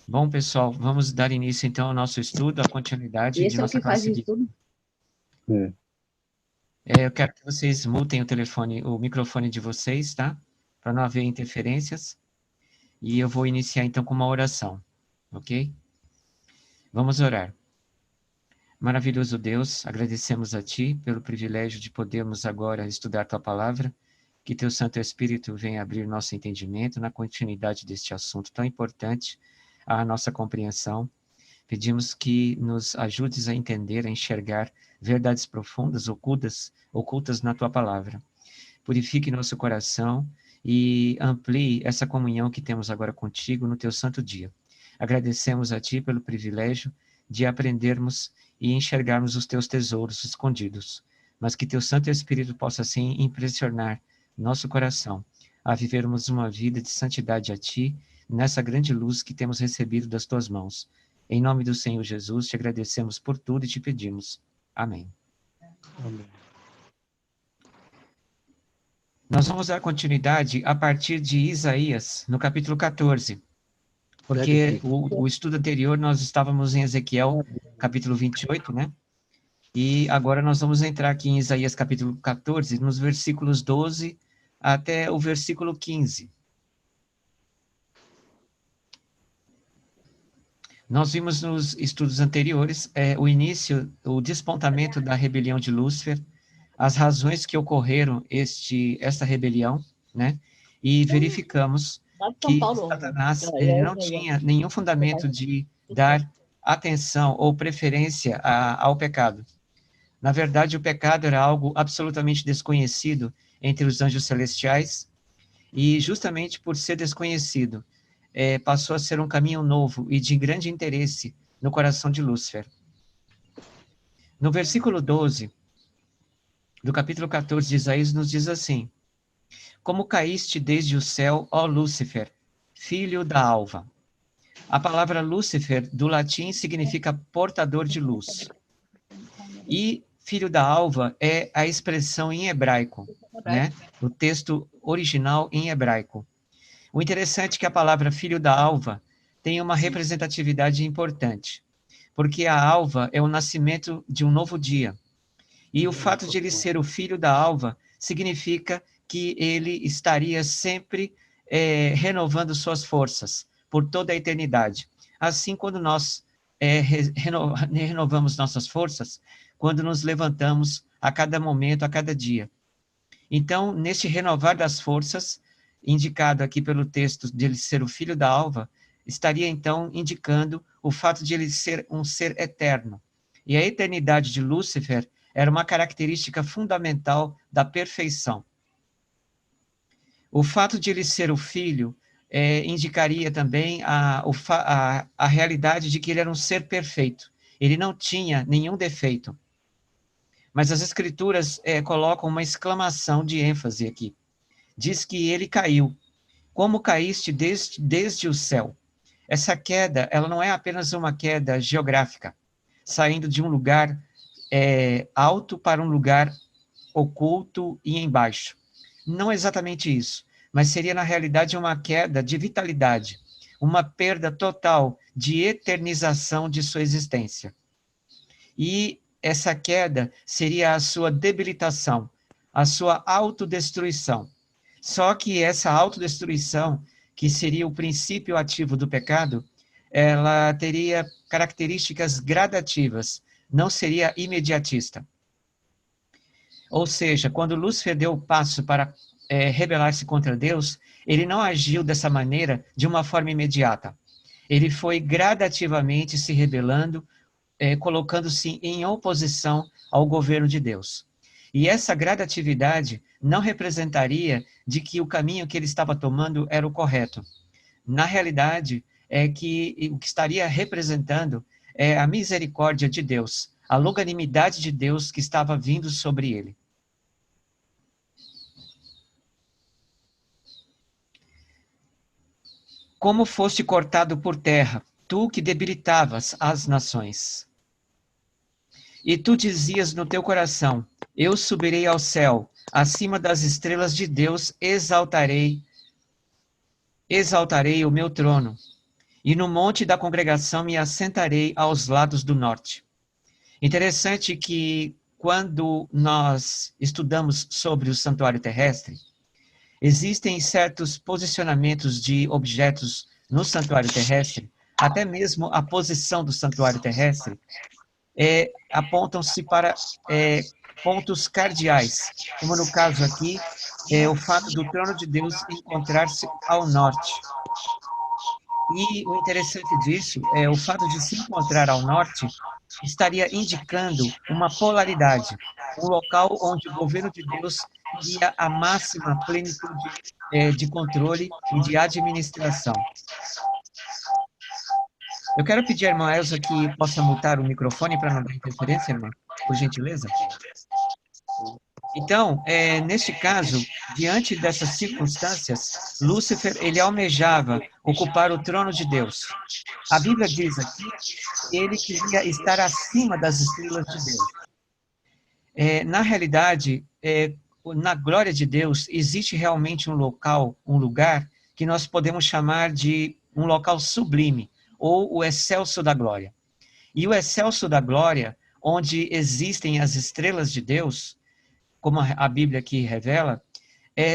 Bom, pessoal, vamos dar início então ao nosso estudo, à continuidade de Esse é o nossa que faz classe isso de... tudo? Eu quero que vocês mutem o microfone de vocês, tá? Para não haver interferências. E eu vou iniciar então com uma oração, ok? Vamos orar. Maravilhoso Deus, agradecemos a Ti pelo privilégio de podermos agora estudar Tua Palavra, que Teu Santo Espírito venha abrir nosso entendimento na continuidade deste assunto tão importante, à nossa compreensão. Pedimos que nos ajudes a entender, a enxergar verdades profundas, ocultas na Tua Palavra. Purifique nosso coração e amplie essa comunhão que temos agora contigo no Teu santo dia. Agradecemos a Ti pelo privilégio de aprendermos e enxergarmos os Teus tesouros escondidos, mas que Teu Santo Espírito possa, assim, impressionar nosso coração a vivermos uma vida de santidade a Ti, nessa grande luz que temos recebido das Tuas mãos. Em nome do Senhor Jesus, te agradecemos por tudo e te pedimos. Amém. Amém. Nós vamos dar continuidade a partir de Isaías, no capítulo 14, porque o estudo anterior nós estávamos em Ezequiel, capítulo 28, né? E agora nós vamos entrar aqui em Isaías, capítulo 14, nos versículos 12 até o versículo 15. Nós vimos nos estudos anteriores o início, o despontamento da rebelião de Lúcifer, as razões que ocorreram esta rebelião, né? E verificamos que Satanás ele não tinha nenhum fundamento de dar atenção ou preferência ao pecado. Na verdade, o pecado era algo absolutamente desconhecido entre os anjos celestiais, e justamente por ser desconhecido, passou a ser um caminho novo e de grande interesse no coração de Lúcifer. No versículo 12 do capítulo 14 de Isaías nos diz assim: Como caíste desde o céu, ó Lúcifer, filho da alva. A palavra Lúcifer, do latim, significa portador de luz. E filho da alva é a expressão em hebraico, né? O texto original em hebraico. O interessante é que a palavra filho da alva tem uma representatividade importante, porque a alva é o nascimento de um novo dia. E o fato de ele ser o filho da alva significa que ele estaria sempre renovando suas forças por toda a eternidade. Assim, quando nós renovamos nossas forças, quando nos levantamos a cada momento, a cada dia. Então, neste renovar das forças, indicado aqui pelo texto de ele ser o filho da alva, estaria então indicando o fato de ele ser um ser eterno. E a eternidade de Lúcifer era uma característica fundamental da perfeição. O fato de ele ser o filho indicaria também a realidade de que ele era um ser perfeito. Ele não tinha nenhum defeito. Mas as escrituras colocam uma exclamação de ênfase aqui. Diz que ele caiu. Como caíste desde o céu? Essa queda, ela não é apenas uma queda geográfica, saindo de um lugar alto para um lugar oculto e embaixo. Não é exatamente isso, mas seria na realidade uma queda de vitalidade, uma perda total de eternização de sua existência. E essa queda seria a sua debilitação, a sua autodestruição. Só que essa autodestruição, que seria o princípio ativo do pecado, ela teria características gradativas, não seria imediatista. Ou seja, quando Lúcifer deu o passo para rebelar-se contra Deus, ele não agiu dessa maneira de uma forma imediata. Ele foi gradativamente se rebelando, colocando-se em oposição ao governo de Deus. E essa gradatividade não representaria de que o caminho que ele estava tomando era o correto. Na realidade, é que o que estaria representando é a misericórdia de Deus, a longanimidade de Deus que estava vindo sobre ele. Como foste cortado por terra, tu que debilitavas as nações. E tu dizias no teu coração: eu subirei ao céu, acima das estrelas de Deus exaltarei o meu trono. e no monte da congregação me assentarei aos lados do norte. Interessante que quando nós estudamos sobre o santuário terrestre, existem certos posicionamentos de objetos no santuário terrestre, até mesmo a posição do santuário terrestre, apontam-se para pontos cardeais, como no caso aqui, o fato do trono de Deus encontrar-se ao norte. E o interessante disso é o fato de se encontrar ao norte estaria indicando uma polaridade, um local onde o governo de Deus teria a máxima plenitude de controle e de administração. Eu quero pedir à irmã Elza que possa mutar o microfone para não dar interferência, irmã, por gentileza. Então, neste caso, diante dessas circunstâncias, Lúcifer, ele almejava ocupar o trono de Deus. A Bíblia diz aqui que ele queria estar acima das estrelas de Deus. Na realidade, na glória de Deus, existe realmente um local, um lugar, que nós podemos chamar de um local sublime, ou o excelso da glória. E o excelso da glória, onde existem as estrelas de Deus, como a Bíblia aqui revela,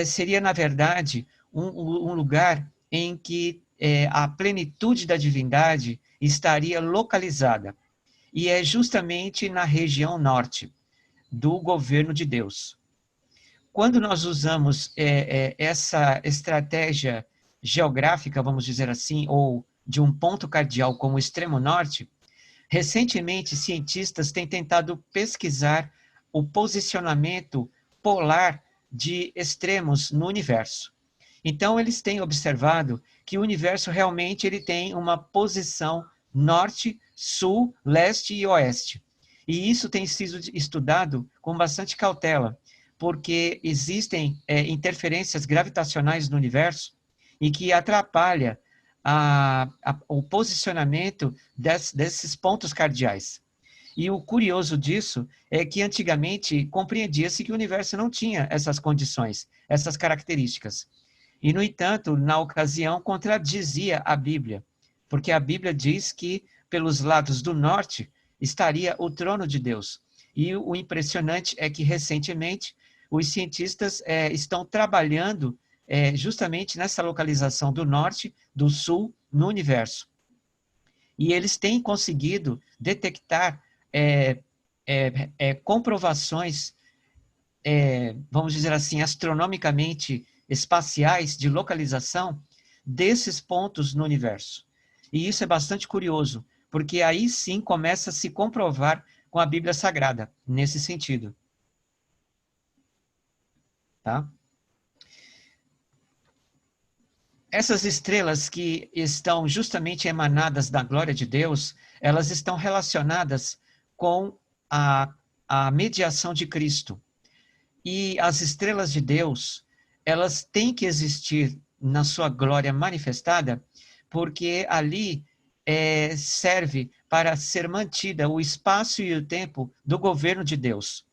seria, na verdade, um lugar em que a plenitude da divindade estaria localizada. E é justamente na região norte do governo de Deus. Quando nós usamos essa estratégia geográfica, vamos dizer assim, ou de um ponto cardeal como o extremo norte, recentemente cientistas têm tentado pesquisar o posicionamento polar de extremos no universo. Então, eles têm observado que o universo realmente ele tem uma posição norte, sul, leste e oeste. E isso tem sido estudado com bastante cautela, porque existem interferências gravitacionais no universo e que atrapalha o posicionamento desses pontos cardeais. E o curioso disso é que antigamente compreendia-se que o universo não tinha essas condições, essas características. E, no entanto, na ocasião, contradizia a Bíblia, porque a Bíblia diz que pelos lados do norte estaria o trono de Deus. E o impressionante é que, recentemente, os cientistas estão trabalhando justamente nessa localização do norte, do sul, no universo. E eles têm conseguido detectar comprovações, vamos dizer assim, astronomicamente espaciais de localização desses pontos no universo. E isso é bastante curioso, porque aí sim começa a se comprovar com a Bíblia Sagrada, nesse sentido. Tá? Essas estrelas que estão justamente emanadas da glória de Deus, elas estão relacionadas com a mediação de Cristo. E as estrelas de Deus, elas têm que existir na sua glória manifestada, porque ali serve para ser mantida o espaço e o tempo do governo de Deus.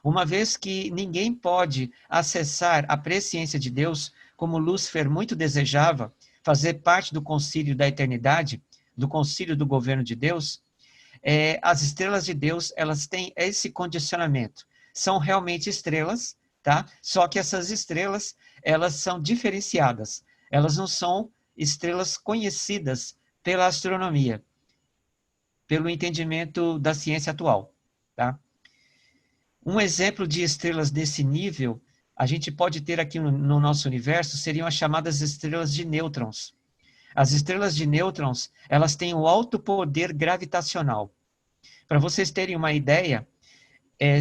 Uma vez que ninguém pode acessar a presciência de Deus, como Lúcifer muito desejava, fazer parte do concílio da eternidade, do concílio do governo de Deus, as estrelas de Deus, elas têm esse condicionamento. São realmente estrelas, tá? Só que essas estrelas, elas são diferenciadas. Elas não são estrelas conhecidas pela astronomia, pelo entendimento da ciência atual, tá? Um exemplo de estrelas desse nível, a gente pode ter aqui no nosso universo, seriam as chamadas estrelas de nêutrons. As estrelas de nêutrons, elas têm um alto poder gravitacional. Para vocês terem uma ideia,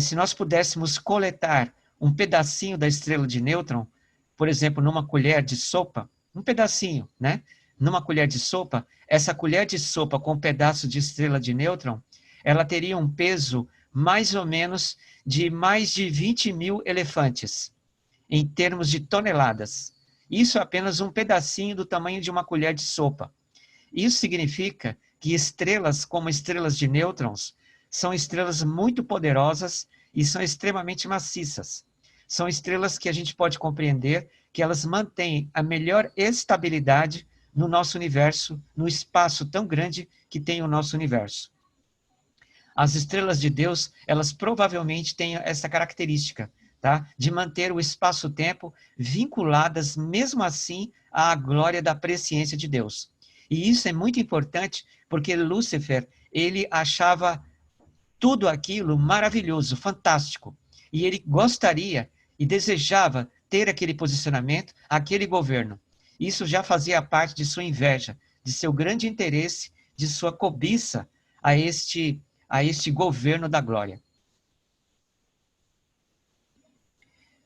se nós pudéssemos coletar um pedacinho da estrela de nêutron, por exemplo, numa colher de sopa, um pedacinho, né? Numa colher de sopa, essa colher de sopa com um pedaço de estrela de nêutron, ela teria um peso mais ou menos de mais de 20 mil elefantes, em termos de toneladas. Isso é apenas um pedacinho do tamanho de uma colher de sopa. Isso significa que estrelas como estrelas de nêutrons são estrelas muito poderosas e são extremamente maciças. São estrelas que a gente pode compreender que elas mantêm a melhor estabilidade no nosso universo, no espaço tão grande que tem o nosso universo. As estrelas de Deus, elas provavelmente têm essa característica, tá? De manter o espaço-tempo vinculadas, mesmo assim, à glória da presciência de Deus. E isso é muito importante, porque Lúcifer, ele achava tudo aquilo maravilhoso, fantástico. E ele gostaria e desejava ter aquele posicionamento, aquele governo. Isso já fazia parte de sua inveja, de seu grande interesse, de sua cobiça a este governo da glória.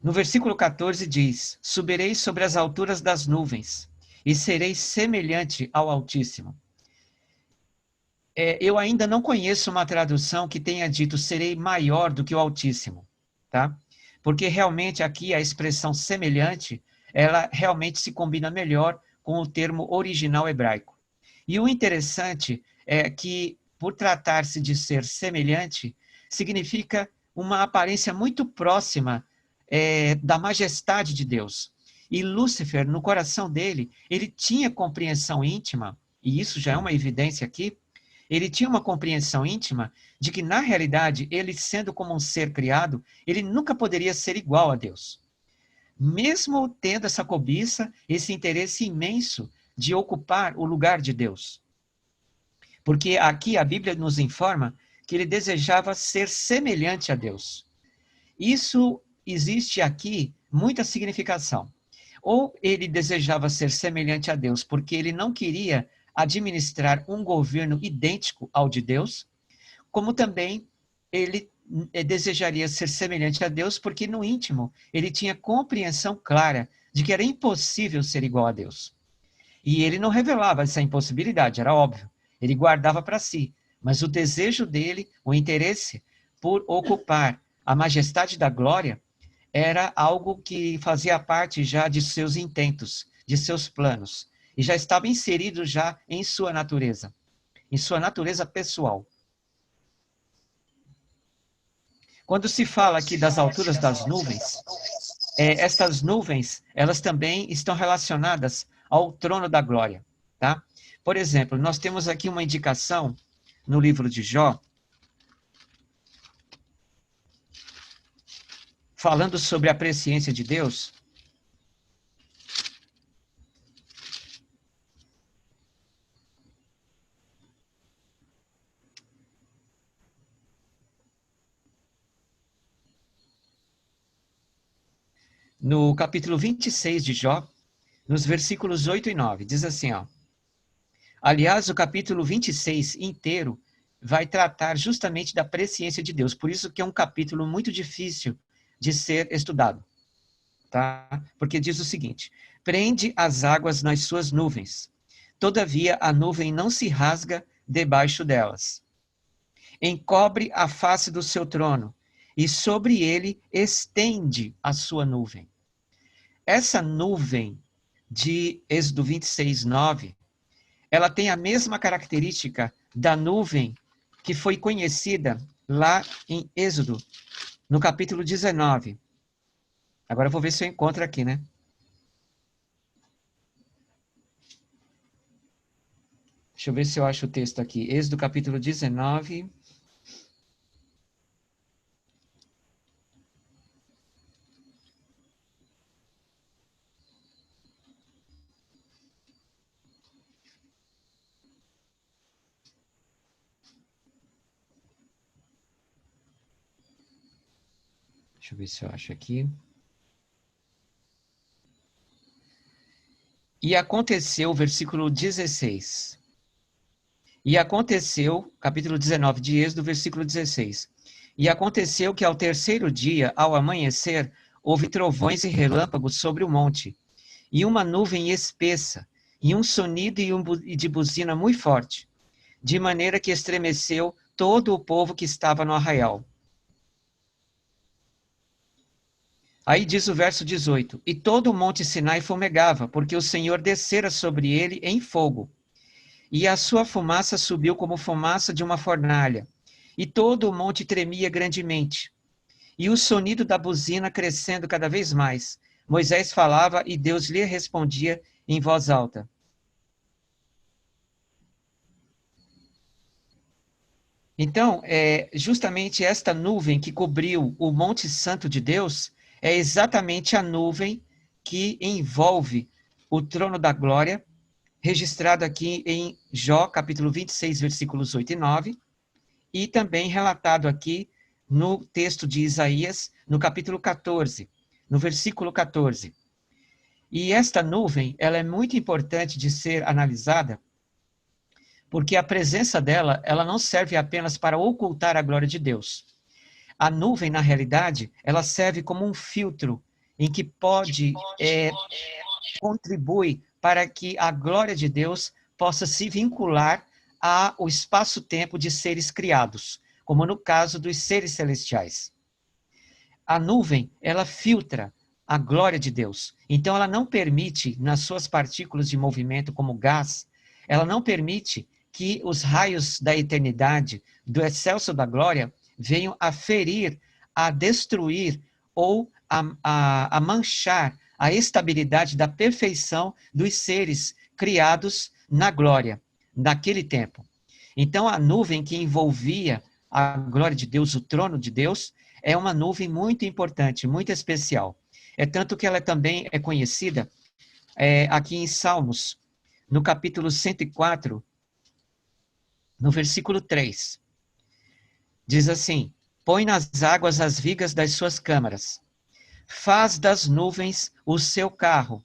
No versículo 14 diz: subirei sobre as alturas das nuvens e serei semelhante ao Altíssimo. Eu ainda não conheço uma tradução que tenha dito serei maior do que o Altíssimo, tá? Porque realmente aqui a expressão semelhante, ela realmente se combina melhor com o termo original hebraico. E o interessante é que, por tratar-se de ser semelhante, significa uma aparência muito próxima da majestade de Deus. E Lúcifer, no coração dele, ele tinha compreensão íntima, e isso já é uma evidência aqui, ele tinha uma compreensão íntima de que, na realidade, ele sendo como um ser criado, ele nunca poderia ser igual a Deus. Mesmo tendo essa cobiça, esse interesse imenso de ocupar o lugar de Deus. Porque aqui a Bíblia nos informa que ele desejava ser semelhante a Deus. Isso existe aqui muita significação. Ou ele desejava ser semelhante a Deus porque ele não queria administrar um governo idêntico ao de Deus, como também ele desejaria ser semelhante a Deus porque no íntimo ele tinha compreensão clara de que era impossível ser igual a Deus. E ele não revelava essa impossibilidade, era óbvio. Ele guardava para si. Mas o desejo dele, o interesse por ocupar a majestade da glória, era algo que fazia parte já de seus intentos, de seus planos. E já estava inserido já em sua natureza pessoal. Quando se fala aqui das alturas das nuvens, estas nuvens, elas também estão relacionadas ao trono da glória, tá? Por exemplo, nós temos aqui uma indicação no livro de Jó, falando sobre a presciência de Deus. No capítulo 26 de Jó, nos versículos 8 e 9, diz assim, ó. Aliás, o capítulo 26 inteiro vai tratar justamente da presciência de Deus, por isso que é um capítulo muito difícil de ser estudado, tá? Porque diz o seguinte: prende as águas nas suas nuvens, todavia a nuvem não se rasga debaixo delas. Encobre a face do seu trono, e sobre ele estende a sua nuvem. Essa nuvem de Êxodo 26, 9, ela tem a mesma característica da nuvem que foi conhecida lá em Êxodo, no capítulo 19. Agora eu vou ver se eu encontro aqui, né? Deixa eu ver se eu acho o texto aqui. Êxodo capítulo 19. Deixa eu ver se eu acho aqui. E aconteceu, versículo 16. E aconteceu, capítulo 19 de Êxodo, versículo 16. E aconteceu que ao terceiro dia, ao amanhecer, houve trovões e relâmpagos sobre o monte, e uma nuvem espessa, e um sonido e de buzina muito forte, de maneira que estremeceu todo o povo que estava no arraial. Aí diz o verso 18, e todo o monte Sinai fumegava, porque o Senhor descera sobre ele em fogo, e a sua fumaça subiu como fumaça de uma fornalha, e todo o monte tremia grandemente, e o sonido da buzina crescendo cada vez mais. Moisés falava e Deus lhe respondia em voz alta. Então, justamente esta nuvem que cobriu o Monte Santo de Deus é exatamente a nuvem que envolve o trono da glória, registrado aqui em Jó, capítulo 26, versículos 8 e 9, e também relatado aqui no texto de Isaías, no capítulo 14, no versículo 14. E esta nuvem, ela é muito importante de ser analisada, porque a presença dela, ela não serve apenas para ocultar a glória de Deus. A nuvem, na realidade, ela serve como um filtro em que contribui para que a glória de Deus possa se vincular ao espaço-tempo de seres criados, como no caso dos seres celestiais. A nuvem, ela filtra a glória de Deus. Então, ela não permite, nas suas partículas de movimento como gás, ela não permite que os raios da eternidade, do excelso da glória, venham a ferir, a destruir ou a manchar a estabilidade da perfeição dos seres criados na glória, naquele tempo. Então, a nuvem que envolvia a glória de Deus, o trono de Deus, é uma nuvem muito importante, muito especial. É tanto que ela também é conhecida aqui em Salmos, no capítulo 104, no versículo 3. Diz assim: põe nas águas as vigas das suas câmaras, faz das nuvens o seu carro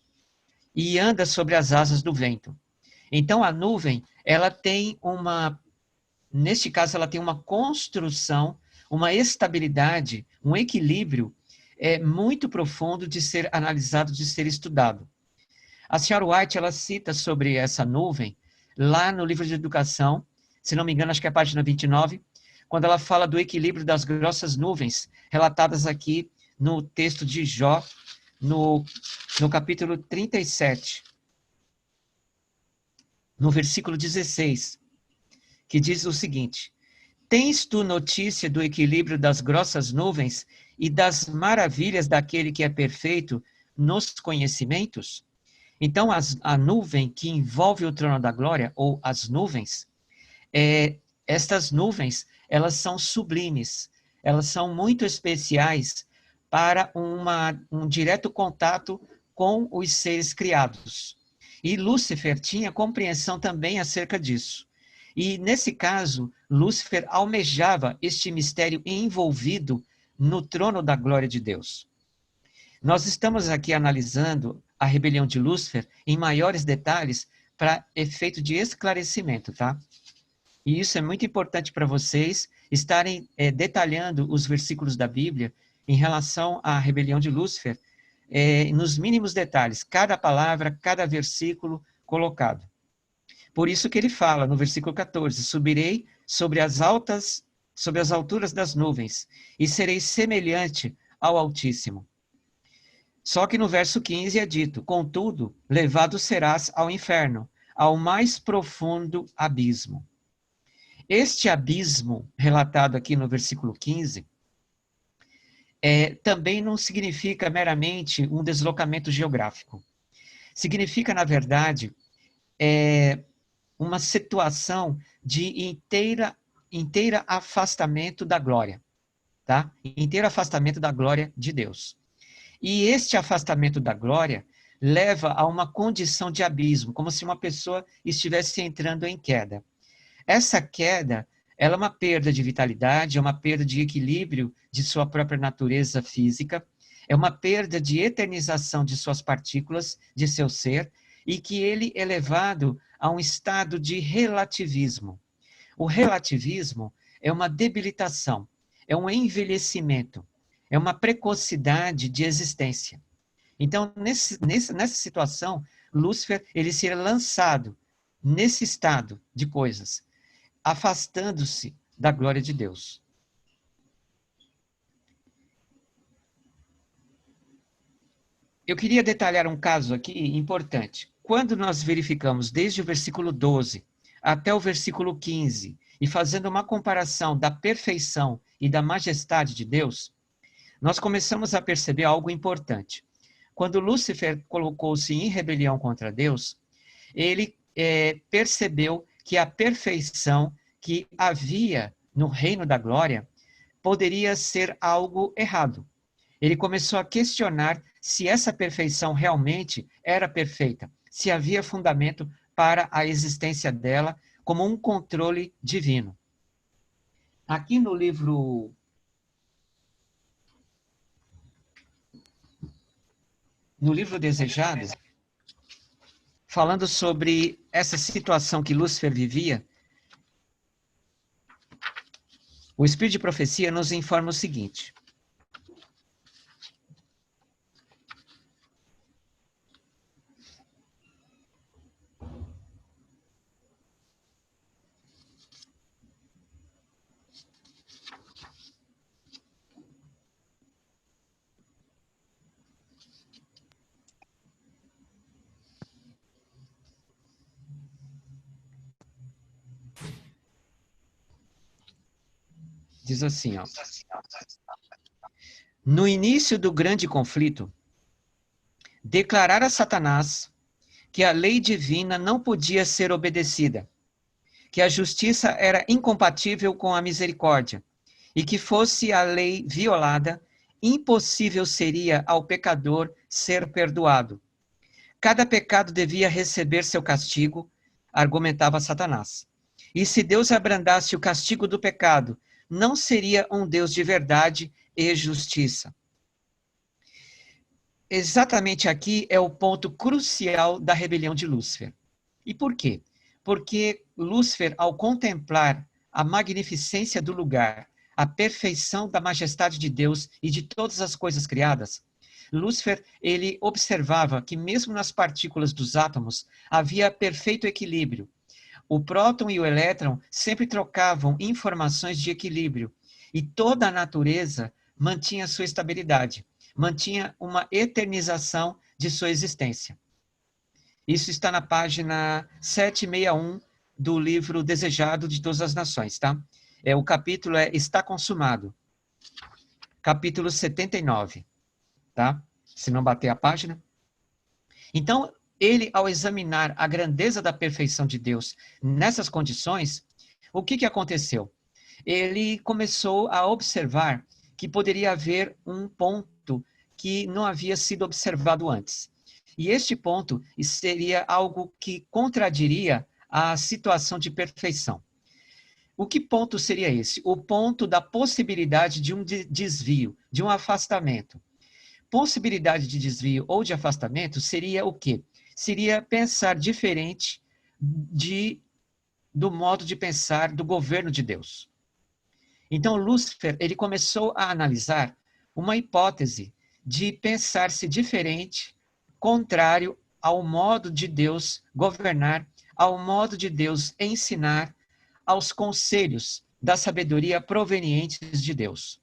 e anda sobre as asas do vento. Então, a nuvem, neste caso, ela tem uma construção, uma estabilidade, um equilíbrio muito profundo de ser analisado, de ser estudado. A senhora White, ela cita sobre essa nuvem, lá no livro de educação, se não me engano, acho que é a página 29, quando ela fala do equilíbrio das grossas nuvens, relatadas aqui no texto de Jó, no capítulo 37, no versículo 16, que diz o seguinte: tens tu notícia do equilíbrio das grossas nuvens e das maravilhas daquele que é perfeito nos conhecimentos? Então, a nuvem que envolve o trono da glória, ou as nuvens, estas nuvens, elas são sublimes, elas são muito especiais para um direto contato com os seres criados. E Lúcifer tinha compreensão também acerca disso. E, nesse caso, Lúcifer almejava este mistério envolvido no trono da glória de Deus. Nós estamos aqui analisando a rebelião de Lúcifer em maiores detalhes para efeito de esclarecimento, tá? E isso é muito importante para vocês estarem detalhando os versículos da Bíblia em relação à rebelião de Lúcifer, nos mínimos detalhes, cada palavra, cada versículo colocado. Por isso que ele fala no versículo 14: subirei sobre as alturas das nuvens e serei semelhante ao Altíssimo. Só que no verso 15 é dito: contudo, levado serás ao inferno, ao mais profundo abismo. Este abismo, relatado aqui no versículo 15, também não significa meramente um deslocamento geográfico. Significa, na verdade, uma situação de inteira afastamento da glória, tá? Inteiro afastamento da glória de Deus. E este afastamento da glória leva a uma condição de abismo, como se uma pessoa estivesse entrando em queda. Essa queda, ela é uma perda de vitalidade, é uma perda de equilíbrio de sua própria natureza física, é uma perda de eternização de suas partículas, de seu ser, e que ele é levado a um estado de relativismo. O relativismo é uma debilitação, é um envelhecimento, é uma precocidade de existência. Então, nessa situação, Lúcifer ele seria lançado nesse estado de coisas, afastando-se da glória de Deus. Eu queria detalhar um caso aqui importante. Quando nós verificamos desde o versículo 12 até o versículo 15, e fazendo uma comparação da perfeição e da majestade de Deus, nós começamos a perceber algo importante. Quando Lúcifer colocou-se em rebelião contra Deus, ele percebeu que a perfeição que havia no reino da glória, poderia ser algo errado. Ele começou a questionar se essa perfeição realmente era perfeita, se havia fundamento para a existência dela como um controle divino. Aqui no livro Desejado, falando sobre essa situação que Lúcifer vivia, o Espírito de Profecia nos informa o seguinte: diz assim, ó: no início do grande conflito, declarar a Satanás que a lei divina não podia ser obedecida, que a justiça era incompatível com a misericórdia, e que fosse a lei violada, impossível seria ao pecador ser perdoado. Cada pecado devia receber seu castigo, argumentava Satanás. E se Deus abrandasse o castigo do pecado, não seria um Deus de verdade e justiça. Exatamente aqui é o ponto crucial da rebelião de Lúcifer. E por quê? Porque Lúcifer, ao contemplar a magnificência do lugar, a perfeição da majestade de Deus e de todas as coisas criadas, Lúcifer, ele observava que mesmo nas partículas dos átomos havia perfeito equilíbrio. O próton e o elétron sempre trocavam informações de equilíbrio e toda a natureza mantinha sua estabilidade, mantinha uma eternização de sua existência. Isso está na página 761 do livro Desejado de Todas as Nações, tá? O capítulo Está Consumado. Capítulo 79, tá? Se não bater a página. Então, ele, ao examinar a grandeza da perfeição de Deus nessas condições, o que aconteceu? Ele começou a observar que poderia haver um ponto que não havia sido observado antes. E este ponto seria algo que contradiria a situação de perfeição. O que ponto seria esse? O ponto da possibilidade de um desvio, de um afastamento. Possibilidade de desvio ou de afastamento seria o quê? Seria pensar diferente do modo de pensar do governo de Deus. Então, Lúcifer, ele começou a analisar uma hipótese de pensar-se diferente, contrário ao modo de Deus governar, ao modo de Deus ensinar, aos conselhos da sabedoria provenientes de Deus.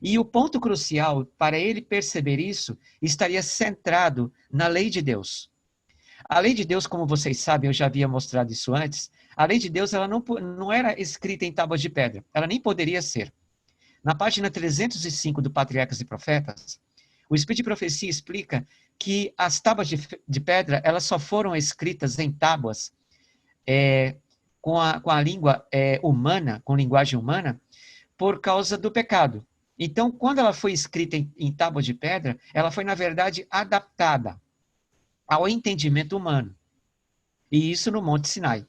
E o ponto crucial para ele perceber isso estaria centrado na lei de Deus. A lei de Deus, como vocês sabem, eu já havia mostrado isso antes, a lei de Deus ela não era escrita em tábuas de pedra, ela nem poderia ser. Na página 305 do Patriarcas e Profetas, o Espírito de Profecia explica que as tábuas de pedra elas só foram escritas em tábuas com a língua humana, com linguagem humana, por causa do pecado. Então, quando ela foi escrita em tábuas de pedra, ela foi, na verdade, adaptada ao entendimento humano. E isso no Monte Sinai.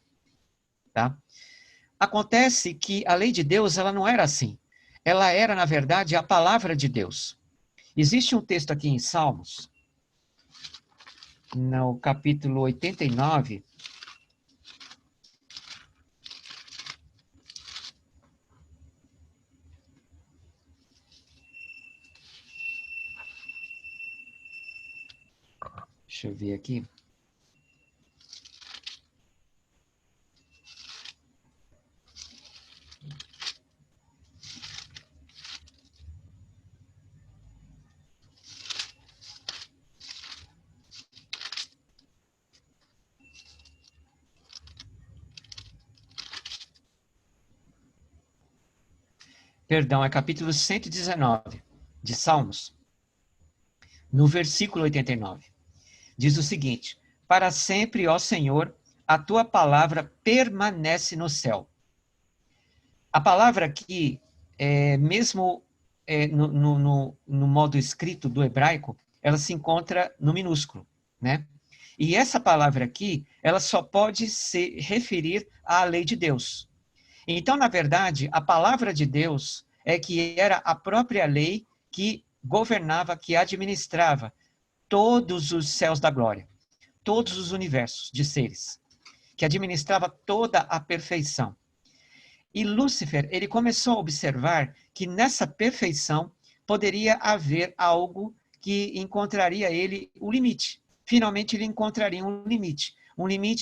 Tá? Acontece que a lei de Deus ela não era assim. Ela era, na verdade, a palavra de Deus. Existe um texto aqui em Salmos, no capítulo 89, deixa eu ver aqui. Perdão, é capítulo 119 de Salmos, no versículo 89. Diz o seguinte: para sempre, ó Senhor, a tua palavra permanece no céu. A palavra aqui, mesmo no modo escrito do hebraico, ela se encontra no minúsculo, né? E essa palavra aqui, ela só pode se referir à lei de Deus. Então, na verdade, a palavra de Deus é que era a própria lei que governava, que administrava todos os céus da glória, todos os universos de seres, que administrava toda a perfeição. E Lúcifer, ele começou a observar que nessa perfeição poderia haver algo que encontraria ele o limite. Finalmente ele encontraria um limite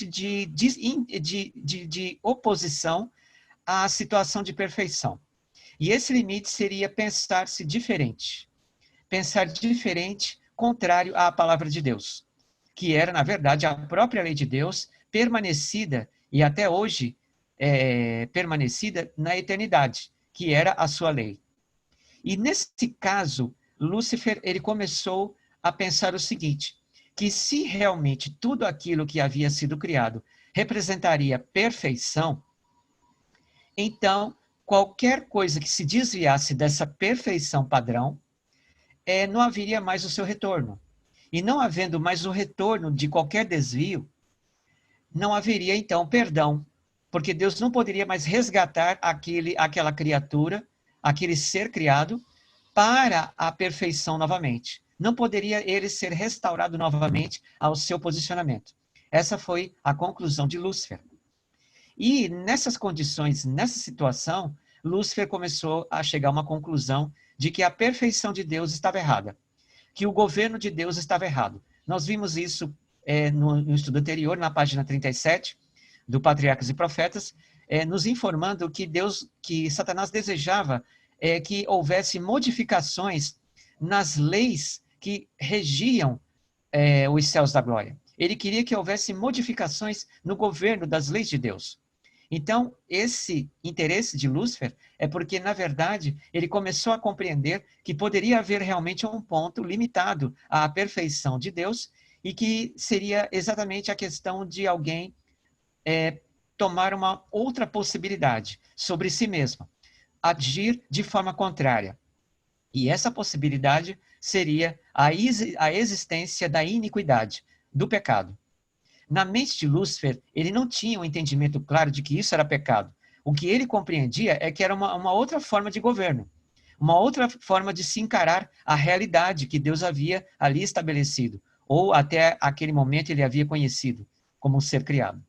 de oposição à situação de perfeição. E esse limite seria pensar-se diferente. Pensar diferente, contrário à palavra de Deus, que era, na verdade, a própria lei de Deus, permanecida, e até hoje, permanecida na eternidade, que era a sua lei. E nesse caso, Lúcifer, ele começou a pensar o seguinte, que se realmente tudo aquilo que havia sido criado representaria perfeição, então qualquer coisa que se desviasse dessa perfeição padrão, não haveria mais o seu retorno. E não havendo mais o retorno de qualquer desvio, não haveria então perdão, porque Deus não poderia mais resgatar aquela criatura, aquele ser criado, para a perfeição novamente. Não poderia ele ser restaurado novamente ao seu posicionamento. Essa foi a conclusão de Lúcifer. E nessas condições, nessa situação, Lúcifer começou a chegar a uma conclusão de que a perfeição de Deus estava errada, que o governo de Deus estava errado. Nós vimos isso no estudo anterior, na página 37, do Patriarcas e Profetas, nos informando que Satanás desejava que houvesse modificações nas leis que regiam os céus da glória. Ele queria que houvesse modificações no governo das leis de Deus. Então, esse interesse de Lúcifer é porque, na verdade, ele começou a compreender que poderia haver realmente um ponto limitado à perfeição de Deus e que seria exatamente a questão de alguém tomar uma outra possibilidade sobre si mesmo, agir de forma contrária. E essa possibilidade seria a existência da iniquidade, do pecado. Na mente de Lúcifer, ele não tinha um entendimento claro de que isso era pecado. O que ele compreendia é que era uma outra forma de governo, uma outra forma de se encarar a realidade que Deus havia ali estabelecido, ou até aquele momento ele havia conhecido como um ser criado.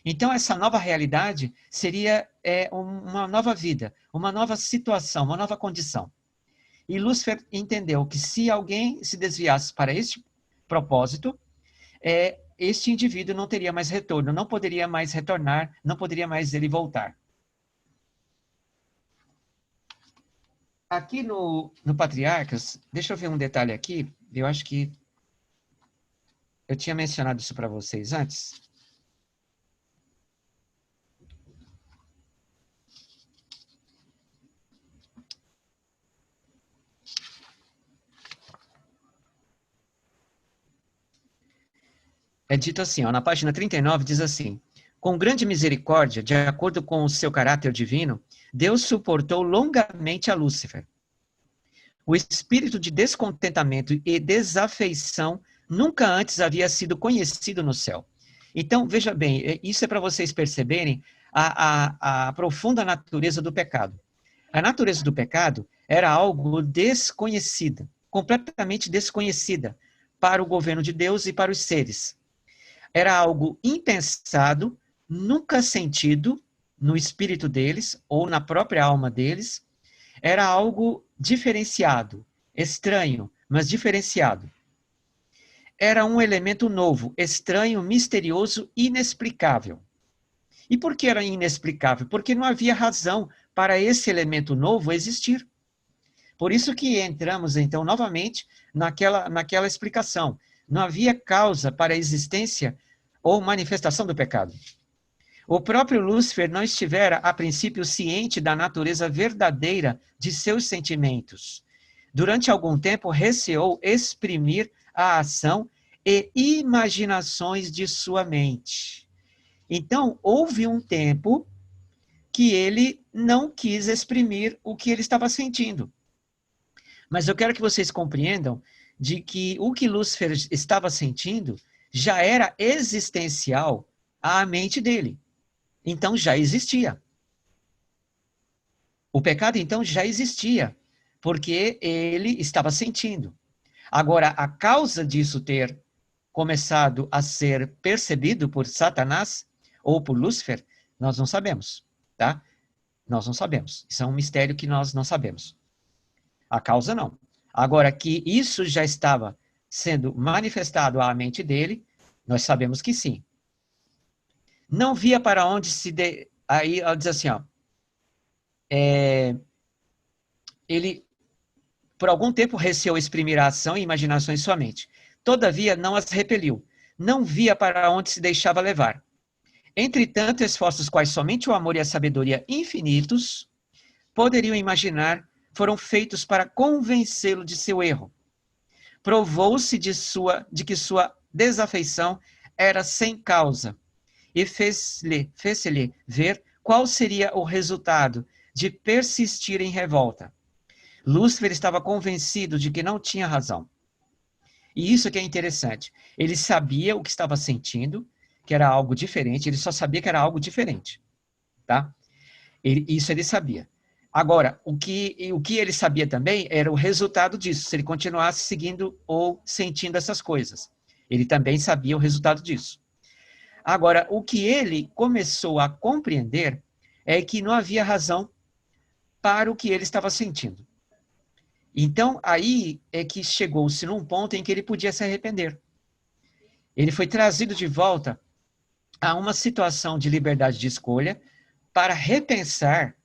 Então, essa nova realidade seria uma nova vida, uma nova situação, uma nova condição. E Lúcifer entendeu que se alguém se desviasse para este propósito, este indivíduo não teria mais retorno, não poderia mais retornar, não poderia mais ele voltar. Aqui no Patriarcas, deixa eu ver um detalhe aqui, eu acho que eu tinha mencionado isso para vocês antes. É dito assim, na página 39, diz assim: com grande misericórdia, de acordo com o seu caráter divino, Deus suportou longamente a Lúcifer. O espírito de descontentamento e desafeição nunca antes havia sido conhecido no céu. Então, veja bem, isso é para vocês perceberem a profunda natureza do pecado. A natureza do pecado era algo desconhecida, completamente desconhecida para o governo de Deus e para os seres. Era algo impensado, nunca sentido no espírito deles ou na própria alma deles. Era algo diferenciado, estranho, mas diferenciado. Era um elemento novo, estranho, misterioso, inexplicável. E por que era inexplicável? Porque não havia razão para esse elemento novo existir. Por isso que entramos, então, novamente naquela explicação. Não havia causa para a existência ou manifestação do pecado. O próprio Lúcifer não estivera, a princípio, ciente da natureza verdadeira de seus sentimentos. Durante algum tempo, receou exprimir a ação e imaginações de sua mente. Então, houve um tempo que ele não quis exprimir o que ele estava sentindo. Mas eu quero que vocês compreendam de que o que Lúcifer estava sentindo já era existencial à mente dele. Então já existia. O pecado então já existia, porque ele estava sentindo. Agora, a causa disso ter começado a ser percebido por Satanás ou por Lúcifer, nós não sabemos, tá? Nós não sabemos. Isso é um mistério que nós não sabemos. A causa não. Agora, que isso já estava sendo manifestado à mente dele, nós sabemos que sim. Não via para onde se... Aí ela diz assim, ó, ele, por algum tempo, receou exprimir a ação e imaginação em sua mente. Todavia, não as repeliu. Não via para onde se deixava levar. Entretanto, esforços quais somente o amor e a sabedoria infinitos poderiam imaginar foram feitos para convencê-lo de seu erro. Provou-se de que sua desafeição era sem causa e fez-lhe ver qual seria o resultado de persistir em revolta. Lúcifer estava convencido de que não tinha razão. E isso que é interessante. Ele sabia o que estava sentindo, que era algo diferente, ele só sabia que era algo diferente. Tá? Isso ele sabia. Agora, o que ele sabia também era o resultado disso, se ele continuasse seguindo ou sentindo essas coisas. Ele também sabia o resultado disso. Agora, o que ele começou a compreender é que não havia razão para o que ele estava sentindo. Então, aí é que chegou-se num ponto em que ele podia se arrepender. Ele foi trazido de volta a uma situação de liberdade de escolha para repensar,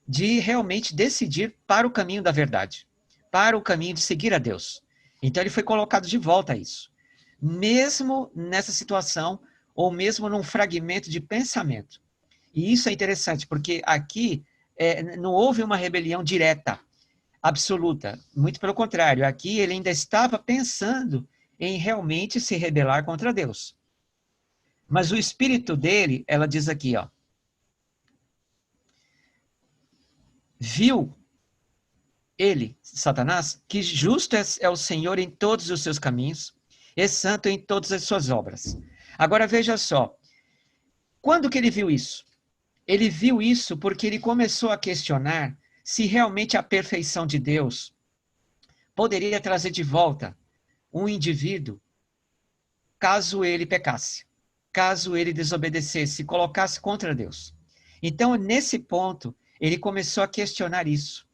de realmente decidir para o caminho da verdade, para o caminho de seguir a Deus. Então, ele foi colocado de volta a isso. Mesmo nessa situação, ou mesmo num fragmento de pensamento. E isso é interessante, porque aqui não houve uma rebelião direta, absoluta. Muito pelo contrário, aqui ele ainda estava pensando em realmente se rebelar contra Deus. Mas o espírito dele, ela diz aqui, ó, viu ele, Satanás, que justo é o Senhor em todos os seus caminhos e santo em todas as suas obras. Agora veja só, quando que ele viu isso? Ele viu isso porque ele começou a questionar se realmente a perfeição de Deus poderia trazer de volta um indivíduo caso ele pecasse, caso ele desobedecesse, colocasse contra Deus. Então, nesse ponto, ele começou a questionar isso.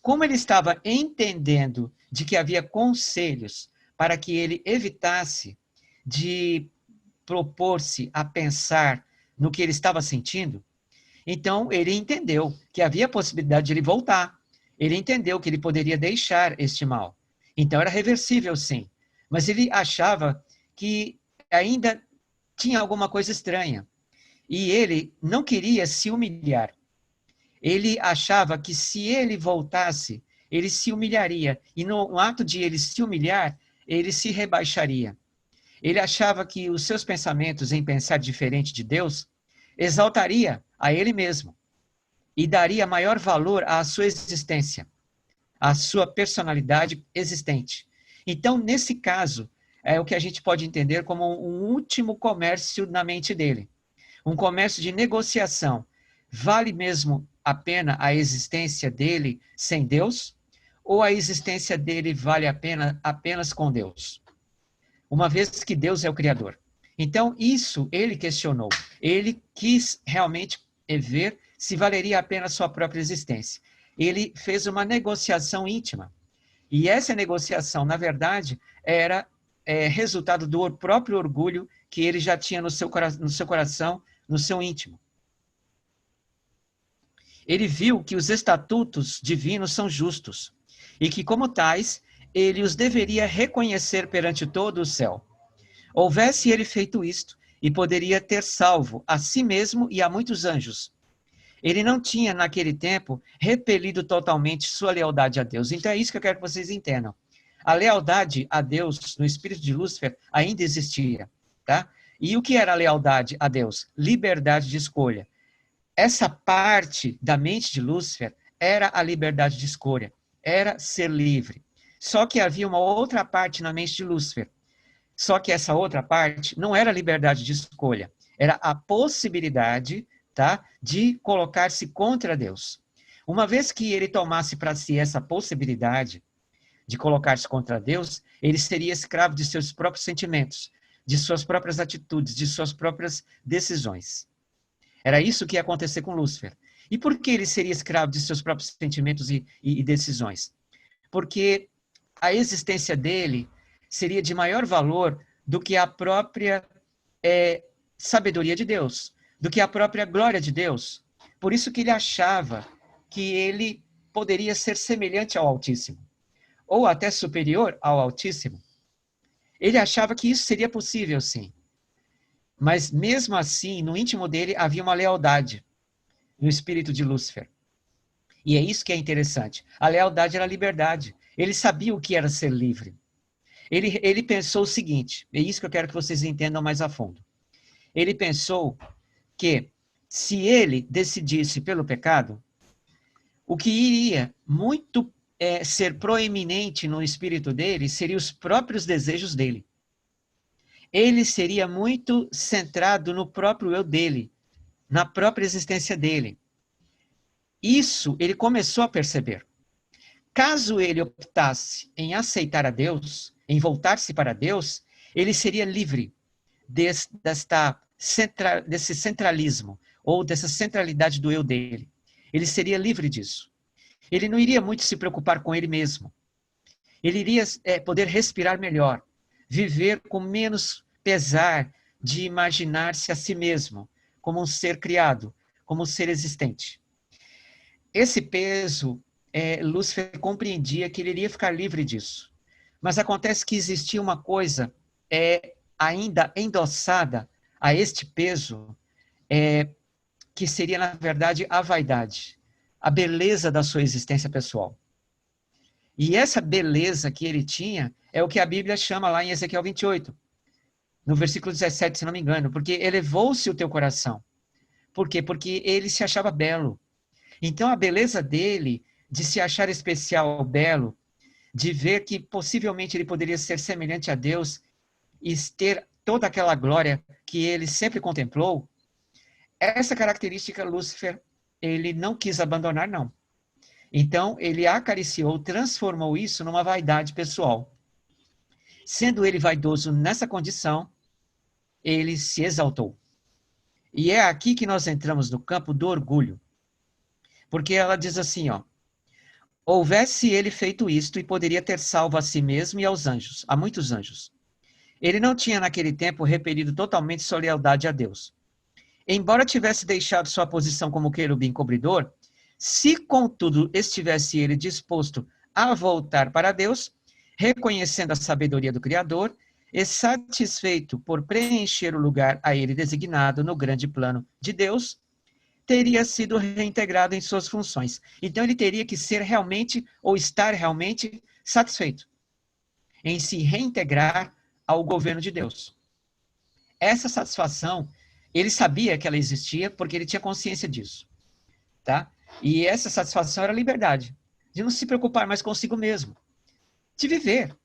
Como ele estava entendendo de que havia conselhos para que ele evitasse de propor-se a pensar no que ele estava sentindo, então ele entendeu que havia possibilidade de ele voltar. Ele entendeu que ele poderia deixar este mal. Então era reversível, sim. Mas ele achava que ainda tinha alguma coisa estranha. E ele não queria se humilhar. Ele achava que se ele voltasse, ele se humilharia. E no ato de ele se humilhar, ele se rebaixaria. Ele achava que os seus pensamentos em pensar diferente de Deus exaltaria a ele mesmo e daria maior valor à sua existência, à sua personalidade existente. Então, nesse caso, é o que a gente pode entender como um último comércio na mente dele. Um comércio de negociação. Vale mesmo a pena a existência dele sem Deus? Ou a existência dele vale a pena apenas com Deus? Uma vez que Deus é o Criador. Então, isso ele questionou. Ele quis realmente ver se valeria a pena a sua própria existência. Ele fez uma negociação íntima. E essa negociação, na verdade, era resultado do próprio orgulho que ele já tinha no seu coração, no seu íntimo. Ele viu que os estatutos divinos são justos e que, como tais, ele os deveria reconhecer perante todo o céu. Houvesse ele feito isto, e poderia ter salvo a si mesmo e a muitos anjos. Ele não tinha, naquele tempo, repelido totalmente sua lealdade a Deus. Então é isso que eu quero que vocês entendam. A lealdade a Deus, no espírito de Lúcifer, ainda existia. Tá? E o que era a lealdade a Deus? Liberdade de escolha. Essa parte da mente de Lúcifer era a liberdade de escolha, era ser livre. Só que havia uma outra parte na mente de Lúcifer. Só que essa outra parte não era liberdade de escolha, era a possibilidade, tá, de colocar-se contra Deus. Uma vez que ele tomasse para si essa possibilidade de colocar-se contra Deus, ele seria escravo de seus próprios sentimentos, de suas próprias atitudes, de suas próprias decisões. Era isso que ia acontecer com Lúcifer. E por que ele seria escravo de seus próprios sentimentos e decisões? Porque a existência dele seria de maior valor do que a própria sabedoria de Deus, do que a própria glória de Deus. Por isso que ele achava que ele poderia ser semelhante ao Altíssimo, ou até superior ao Altíssimo. Ele achava que isso seria possível, sim. Mas mesmo assim, no íntimo dele havia uma lealdade no espírito de Lúcifer. E é isso que é interessante. A lealdade era a liberdade. Ele sabia o que era ser livre. Ele pensou o seguinte, é isso que eu quero que vocês entendam mais a fundo. Ele pensou que se ele decidisse pelo pecado, o que iria muito ser proeminente no espírito dele seriam os próprios desejos dele. Ele seria muito centrado no próprio eu dele, na própria existência dele. Isso ele começou a perceber. Caso ele optasse em aceitar a Deus, em voltar-se para Deus, ele seria livre desse centralismo, ou dessa centralidade do eu dele. Ele seria livre disso. Ele não iria muito se preocupar com ele mesmo. Ele iria poder respirar melhor, viver com menos pesar de imaginar-se a si mesmo como um ser criado, como um ser existente. Esse peso, Lúcifer compreendia que ele iria ficar livre disso. Mas acontece que existia uma coisa ainda endossada a este peso, que seria, na verdade, a vaidade, a beleza da sua existência pessoal. E essa beleza que ele tinha é o que a Bíblia chama lá em Ezequiel 28, no versículo 17, se não me engano, porque elevou-se o teu coração. Por quê? Porque ele se achava belo. Então, a beleza dele, de se achar especial, belo, de ver que possivelmente ele poderia ser semelhante a Deus e ter toda aquela glória que ele sempre contemplou, essa característica Lúcifer, ele não quis abandonar, não. Então, ele acariciou, transformou isso numa vaidade pessoal. Sendo ele vaidoso nessa condição, ele se exaltou. E é aqui que nós entramos no campo do orgulho. Porque ela diz assim, houvesse ele feito isto e poderia ter salvo a si mesmo e aos anjos, a muitos anjos. Ele não tinha naquele tempo repelido totalmente sua lealdade a Deus. Embora tivesse deixado sua posição como querubim cobridor, se contudo estivesse ele disposto a voltar para Deus, reconhecendo a sabedoria do Criador, e satisfeito por preencher o lugar a ele designado no grande plano de Deus, teria sido reintegrado em suas funções. Então ele teria que ser realmente, ou estar realmente satisfeito em se reintegrar ao governo de Deus. Essa satisfação, ele sabia que ela existia porque ele tinha consciência disso, tá? E essa satisfação era a liberdade, de não se preocupar mais consigo mesmo, de viver,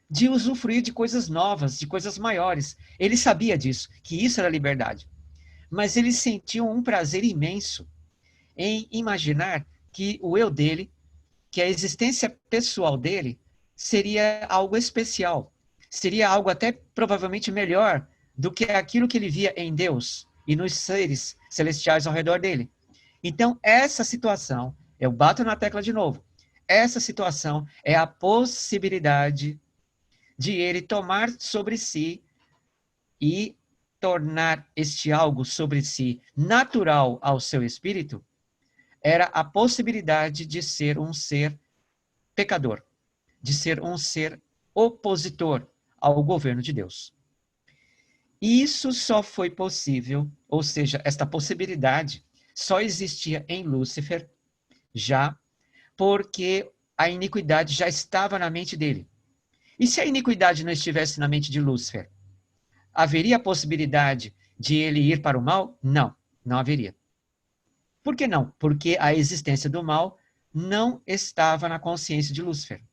de usufruir de coisas novas, de coisas maiores. Ele sabia disso, que isso era liberdade. Mas ele sentia um prazer imenso em imaginar que o eu dele, que a existência pessoal dele, seria algo especial, seria algo até provavelmente melhor do que aquilo que ele via em Deus e nos seres celestiais ao redor dele. Então, essa situação, eu bato na tecla de novo, essa situação é a possibilidade de ele tomar sobre si e tornar este algo sobre si natural ao seu espírito, era a possibilidade de ser um ser pecador, de ser um ser opositor ao governo de Deus. E isso só foi possível, ou seja, esta possibilidade só existia em Lúcifer já porque a iniquidade já estava na mente dele. E se a iniquidade não estivesse na mente de Lúcifer, haveria a possibilidade de ele ir para o mal? Não, não haveria. Por que não? Porque a existência do mal não estava na consciência de Lúcifer.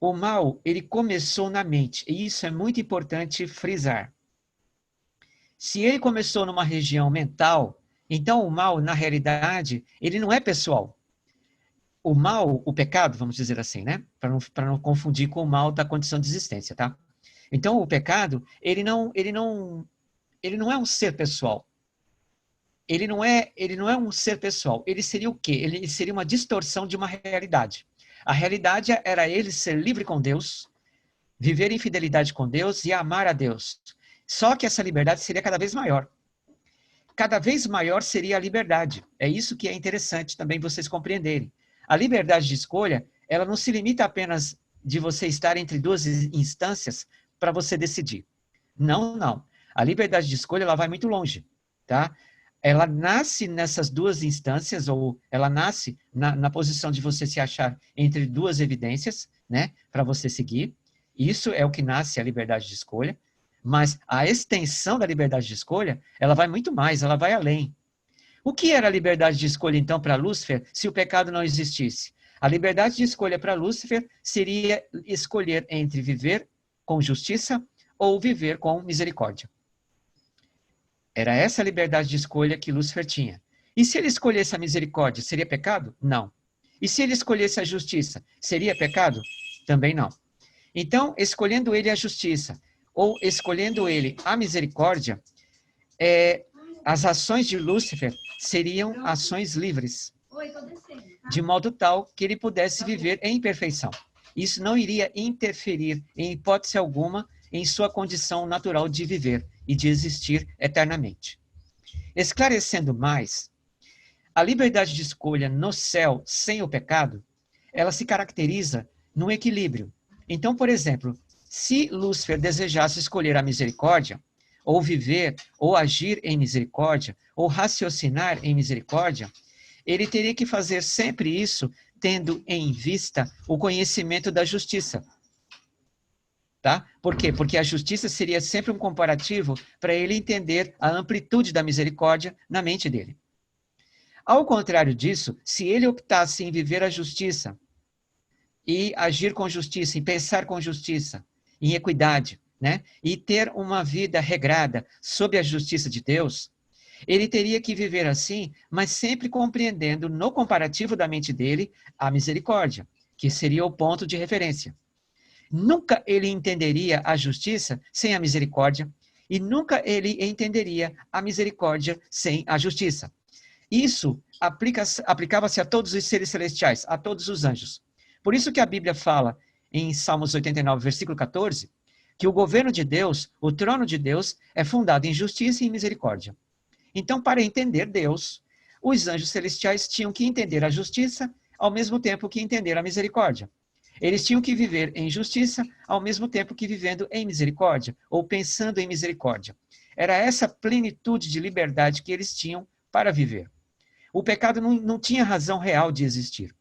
O mal, ele começou na mente, e isso é muito importante frisar. Se ele começou numa região mental, então o mal, na realidade, ele não é pessoal. O mal, o pecado, vamos dizer assim, né? Para não confundir com o mal da condição de existência, tá? Então, o pecado, ele não é um ser pessoal. Ele não é um ser pessoal. Ele seria o quê? Ele seria uma distorção de uma realidade. A realidade era ele ser livre com Deus, viver em fidelidade com Deus e amar a Deus. Só que essa liberdade seria cada vez maior. Cada vez maior seria a liberdade. É isso que é interessante também vocês compreenderem. A liberdade de escolha, ela não se limita apenas de você estar entre duas instâncias para você decidir. Não, não. A liberdade de escolha, ela vai muito longe, tá? Ela nasce nessas duas instâncias, ou ela nasce na posição de você se achar entre duas evidências, né, para você seguir. Isso é o que nasce a liberdade de escolha. Mas a extensão da liberdade de escolha, ela vai muito mais, ela vai além. O que era a liberdade de escolha, então, para Lúcifer, se o pecado não existisse? A liberdade de escolha para Lúcifer seria escolher entre viver com justiça ou viver com misericórdia. Era essa a liberdade de escolha que Lúcifer tinha. E se ele escolhesse a misericórdia, seria pecado? Não. E se ele escolhesse a justiça, seria pecado? Também não. Então, escolhendo ele a justiça, ou escolhendo ele a misericórdia, as ações de Lúcifer seriam ações livres, de modo tal que ele pudesse viver em perfeição. Isso não iria interferir, em hipótese alguma, em sua condição natural de viver e de existir eternamente. Esclarecendo mais, a liberdade de escolha no céu sem o pecado, ela se caracteriza no equilíbrio. Então, por exemplo, se Lúcifer desejasse escolher a misericórdia, ou viver, ou agir em misericórdia, ou raciocinar em misericórdia, ele teria que fazer sempre isso tendo em vista o conhecimento da justiça. Tá? Por quê? Porque a justiça seria sempre um comparativo para ele entender a amplitude da misericórdia na mente dele. Ao contrário disso, se ele optasse em viver a justiça, e agir com justiça, e pensar com justiça, em equidade, né? E ter uma vida regrada sob a justiça de Deus, ele teria que viver assim, mas sempre compreendendo no comparativo da mente dele a misericórdia, que seria o ponto de referência. Nunca ele entenderia a justiça sem a misericórdia, e nunca ele entenderia a misericórdia sem a justiça. Isso aplicava-se a todos os seres celestiais, a todos os anjos. Por isso que a Bíblia fala, em Salmos 89, versículo 14, que o governo de Deus, o trono de Deus, é fundado em justiça e em misericórdia. Então, para entender Deus, os anjos celestiais tinham que entender a justiça, ao mesmo tempo que entender a misericórdia. Eles tinham que viver em justiça, ao mesmo tempo que vivendo em misericórdia, ou pensando em misericórdia. Era essa plenitude de liberdade que eles tinham para viver. O pecado não tinha razão real de existir.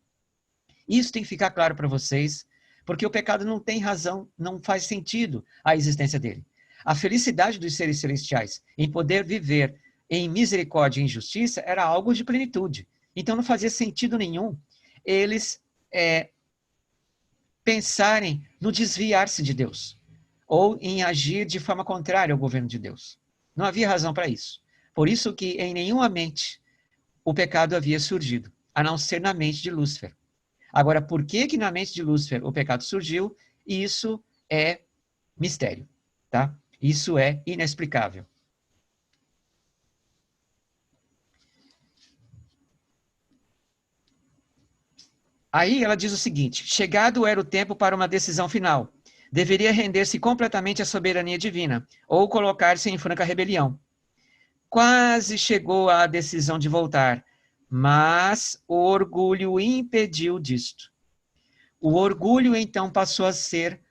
Isso tem que ficar claro para vocês, porque o pecado não tem razão, não faz sentido a existência dele. A felicidade dos seres celestiais em poder viver em misericórdia e em justiça era algo de plenitude. Então não fazia sentido nenhum eles pensarem no desviar-se de Deus, ou em agir de forma contrária ao governo de Deus. Não havia razão para isso. Por isso que em nenhuma mente o pecado havia surgido, a não ser na mente de Lúcifer. Agora, por que na mente de Lúcifer o pecado surgiu? Isso é mistério, tá? Isso é inexplicável. Aí ela diz o seguinte: chegado era o tempo para uma decisão final. Deveria render-se completamente à soberania divina, ou colocar-se em franca rebelião. Quase chegou à decisão de voltar, mas o orgulho o impediu disto. O orgulho, então, passou a ser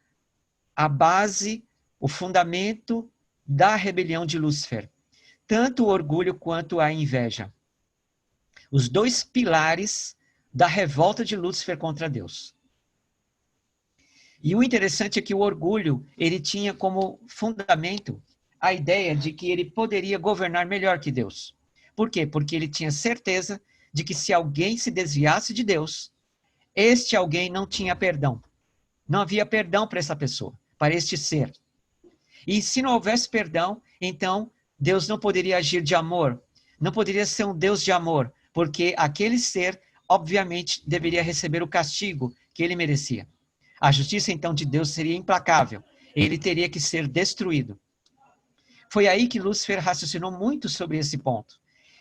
a base, o fundamento da rebelião de Lúcifer. Tanto o orgulho quanto a inveja. Os dois pilares da revolta de Lúcifer contra Deus. E o interessante é que o orgulho, ele tinha como fundamento a ideia de que ele poderia governar melhor que Deus. Por quê? Porque ele tinha certeza de que se alguém se desviasse de Deus, este alguém não tinha perdão. Não havia perdão para essa pessoa, para este ser. E se não houvesse perdão, então Deus não poderia agir de amor, não poderia ser um Deus de amor, porque aquele ser, obviamente, deveria receber o castigo que ele merecia. A justiça, então, de Deus seria implacável. Ele teria que ser destruído. Foi aí que Lúcifer raciocinou muito sobre esse ponto.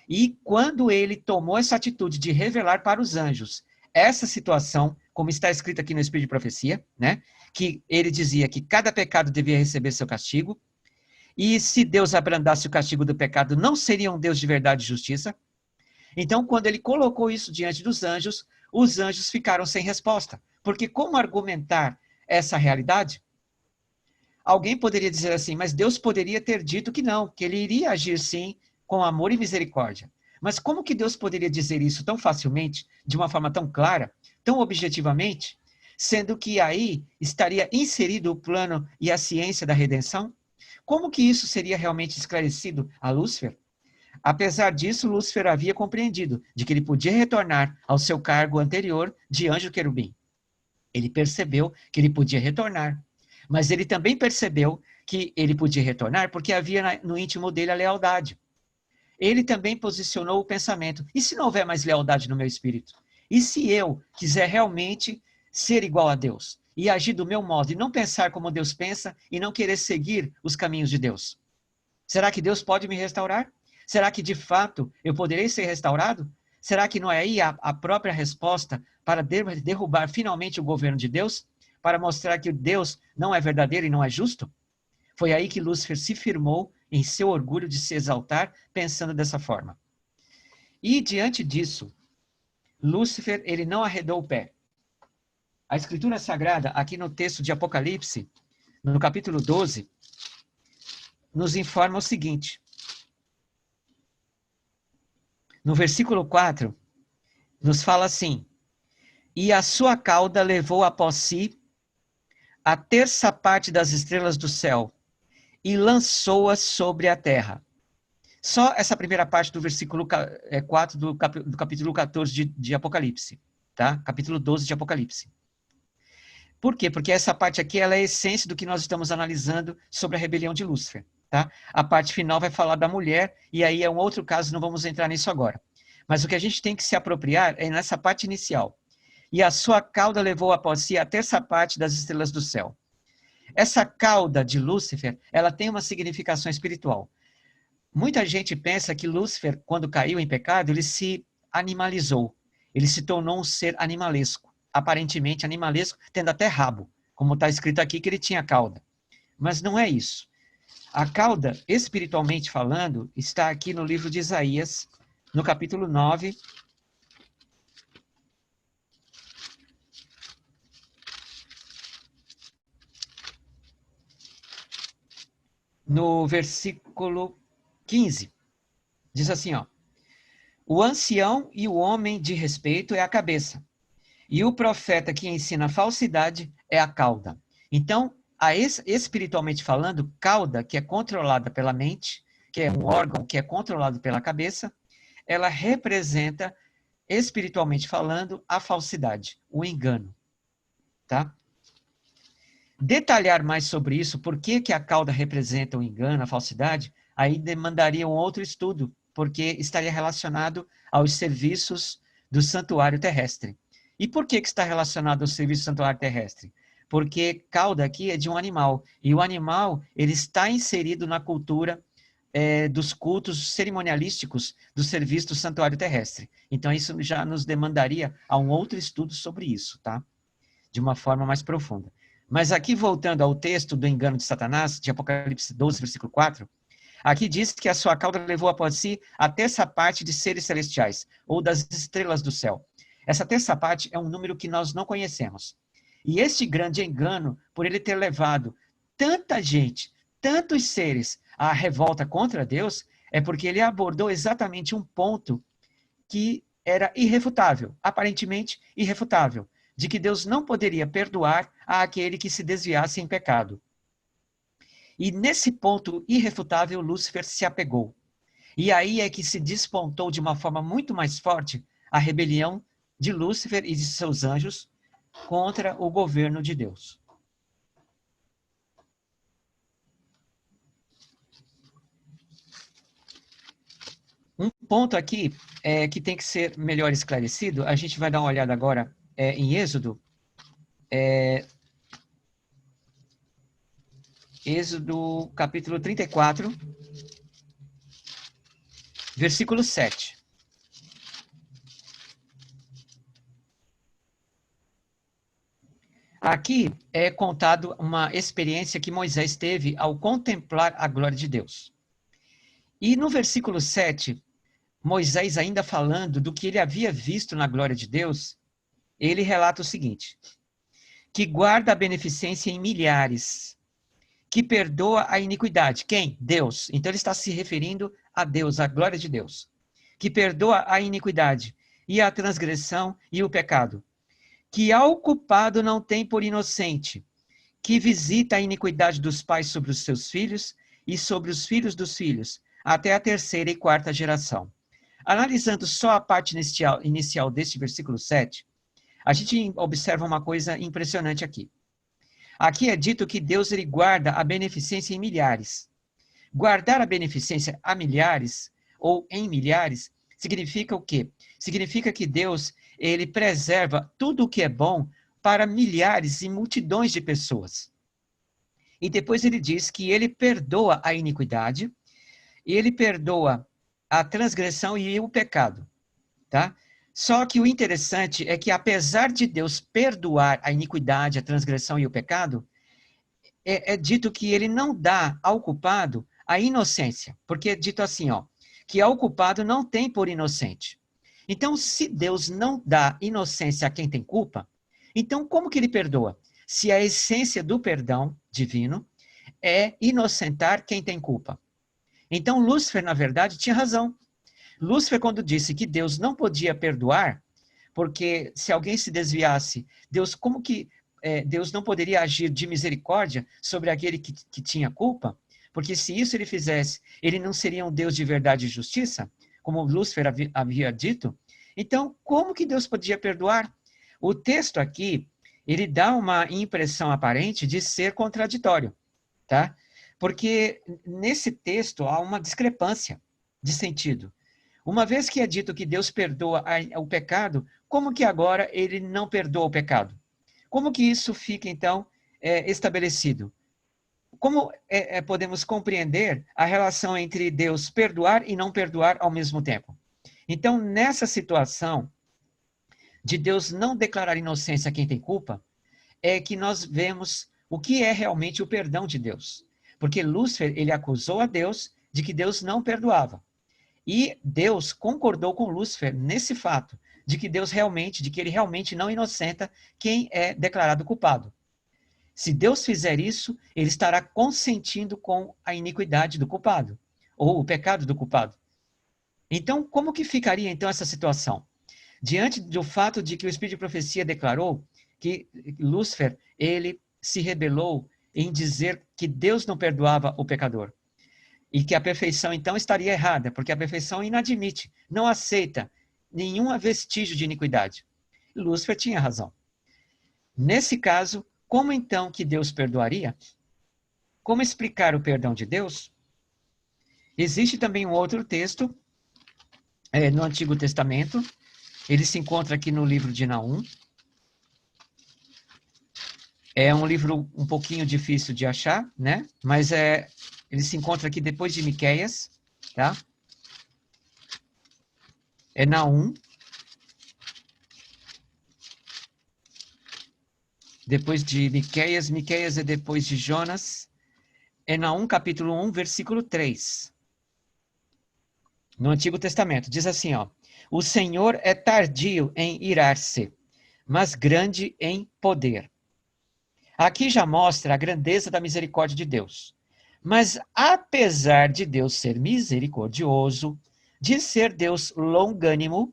E quando ele tomou essa atitude de revelar para os anjos essa situação, como está escrito aqui no Espírito de Profecia, né? Que ele dizia que cada pecado devia receber seu castigo, e se Deus abrandasse o castigo do pecado, não seria um Deus de verdade e justiça. Então, quando ele colocou isso diante dos anjos, os anjos ficaram sem resposta. Porque como argumentar essa realidade? Alguém poderia dizer assim, mas Deus poderia ter dito que não, que ele iria agir sim, com amor e misericórdia. Mas como que Deus poderia dizer isso tão facilmente, de uma forma tão clara, tão objetivamente, sendo que aí estaria inserido o plano e a ciência da redenção? Como que isso seria realmente esclarecido a Lúcifer? Apesar disso, Lúcifer havia compreendido de que ele podia retornar ao seu cargo anterior de anjo querubim. Ele percebeu que ele podia retornar, mas ele também percebeu que ele podia retornar porque havia no íntimo dele a lealdade. Ele também posicionou o pensamento, e se não houver mais lealdade no meu espírito? E se eu quiser realmente ser igual a Deus e agir do meu modo e não pensar como Deus pensa e não querer seguir os caminhos de Deus? Será que Deus pode me restaurar? Será que de fato eu poderei ser restaurado? Será que não é aí a própria resposta para derrubar finalmente o governo de Deus? Para mostrar que Deus não é verdadeiro e não é justo? Foi aí que Lúcifer se firmou em seu orgulho de se exaltar, pensando dessa forma. E diante disso, Lúcifer, ele não arredou o pé. A Escritura Sagrada, aqui no texto de Apocalipse, no capítulo 12, nos informa o seguinte. No versículo 4, nos fala assim: e a sua cauda levou após si a terça parte das estrelas do céu e lançou-as sobre a terra. Só essa primeira parte do versículo 4 do capítulo 14 de Apocalipse, tá? Capítulo 12 de Apocalipse. Por quê? Porque essa parte aqui ela é a essência do que nós estamos analisando sobre a rebelião de Lúcifer, tá? A parte final vai falar da mulher, e aí é um outro caso, não vamos entrar nisso agora. Mas o que a gente tem que se apropriar é nessa parte inicial. E a sua cauda levou após si a terça parte das estrelas do céu. Essa cauda de Lúcifer, ela tem uma significação espiritual. Muita gente pensa que Lúcifer, quando caiu em pecado, ele se animalizou. Ele se tornou um ser animalesco. Aparentemente animalesco, tendo até rabo. Como está escrito aqui que ele tinha cauda. Mas não é isso. A cauda, espiritualmente falando, está aqui no livro de Isaías, no capítulo 9, no versículo 15. Diz assim, ó: o ancião e o homem de respeito é a cabeça, e o profeta que ensina a falsidade é a cauda. Então, espiritualmente falando, cauda, que é controlada pela mente, que é um órgão que é controlado pela cabeça, ela representa, espiritualmente falando, a falsidade, o engano. Tá? Detalhar mais sobre isso, por que a cauda representa o engano, a falsidade, aí demandaria um outro estudo, porque estaria relacionado aos serviços do santuário terrestre. E por que está relacionado ao serviço do santuário terrestre? Porque cauda aqui é de um animal, e o animal ele está inserido na cultura dos cultos cerimonialísticos do serviço do santuário terrestre. Então isso já nos demandaria a um outro estudo sobre isso, tá? De uma forma mais profunda. Mas aqui, voltando ao texto do engano de Satanás, de Apocalipse 12, versículo 4, aqui diz que a sua cauda levou após si a terça parte de seres celestiais, ou das estrelas do céu. Essa terça parte é um número que nós não conhecemos. E este grande engano, por ele ter levado tanta gente, tantos seres à revolta contra Deus, é porque ele abordou exatamente um ponto que era irrefutável, aparentemente irrefutável, de que Deus não poderia perdoar àquele que se desviasse em pecado. E nesse ponto irrefutável, Lúcifer se apegou. E aí é que se despontou de uma forma muito mais forte a rebelião de Lúcifer e de seus anjos contra o governo de Deus. Um ponto aqui que tem que ser melhor esclarecido, a gente vai dar uma olhada agora em Êxodo. Êxodo capítulo 34, versículo 7. Aqui é contado uma experiência que Moisés teve ao contemplar a glória de Deus. E no versículo 7, Moisés, ainda falando do que ele havia visto na glória de Deus, ele relata o seguinte: que guarda a beneficência em milhares, que perdoa a iniquidade. Quem? Deus. Então ele está se referindo a Deus, à glória de Deus. Que perdoa a iniquidade e a transgressão e o pecado. Que ao culpado não tem por inocente, que visita a iniquidade dos pais sobre os seus filhos e sobre os filhos dos filhos, até a terceira e quarta geração. Analisando só a parte inicial deste versículo 7, a gente observa uma coisa impressionante aqui. Aqui é dito que Deus ele guarda a beneficência em milhares. Guardar a beneficência a milhares, ou em milhares, significa o quê? Significa que Deus ele preserva tudo o que é bom para milhares e multidões de pessoas. E depois ele diz que ele perdoa a iniquidade, e ele perdoa a transgressão e o pecado, tá? Só que o interessante é que, apesar de Deus perdoar a iniquidade, a transgressão e o pecado, é dito que ele não dá ao culpado a inocência, porque é dito assim, ó, que ao culpado não tem por inocente. Então, se Deus não dá inocência a quem tem culpa, então como que ele perdoa? Se a essência do perdão divino é inocentar quem tem culpa. Então, Lúcifer, na verdade, tinha razão. Lúcifer, quando disse que Deus não podia perdoar, porque se alguém se desviasse, Deus, como que Deus não poderia agir de misericórdia sobre aquele que tinha culpa? Porque se isso ele fizesse, ele não seria um Deus de verdade e justiça, como Lúcifer havia dito. Então, como que Deus podia perdoar? O texto aqui, ele dá uma impressão aparente de ser contraditório, tá? Porque nesse texto há uma discrepância de sentido. Uma vez que é dito que Deus perdoa o pecado, como que agora ele não perdoa o pecado? Como que isso fica, então, estabelecido? Como podemos compreender a relação entre Deus perdoar e não perdoar ao mesmo tempo? Então, nessa situação de Deus não declarar inocência a quem tem culpa, é que nós vemos o que é realmente o perdão de Deus. Porque Lúcifer, ele acusou a Deus de que Deus não perdoava. E Deus concordou com Lúcifer nesse fato, de que ele realmente não inocenta quem é declarado culpado. Se Deus fizer isso, ele estará consentindo com a iniquidade do culpado, ou o pecado do culpado. Então, como que ficaria então essa situação? Diante do fato de que o Espírito de Profecia declarou que Lúcifer, ele se rebelou em dizer que Deus não perdoava o pecador. E que a perfeição, então, estaria errada, porque a perfeição inadmite, não aceita nenhum vestígio de iniquidade. Lúcifer tinha razão. Nesse caso, como então que Deus perdoaria? Como explicar o perdão de Deus? Existe também um outro texto no Antigo Testamento, ele se encontra aqui no livro de Naum. É um livro um pouquinho difícil de achar, né? Mas ele se encontra aqui depois de Miqueias, tá? É Naum. Depois de Miqueias, Miqueias é depois de Jonas. É Naum, capítulo 1, versículo 3. No Antigo Testamento, diz assim, ó: o Senhor é tardio em irar-se, mas grande em poder. Aqui já mostra a grandeza da misericórdia de Deus. Mas apesar de Deus ser misericordioso, de ser Deus longânimo,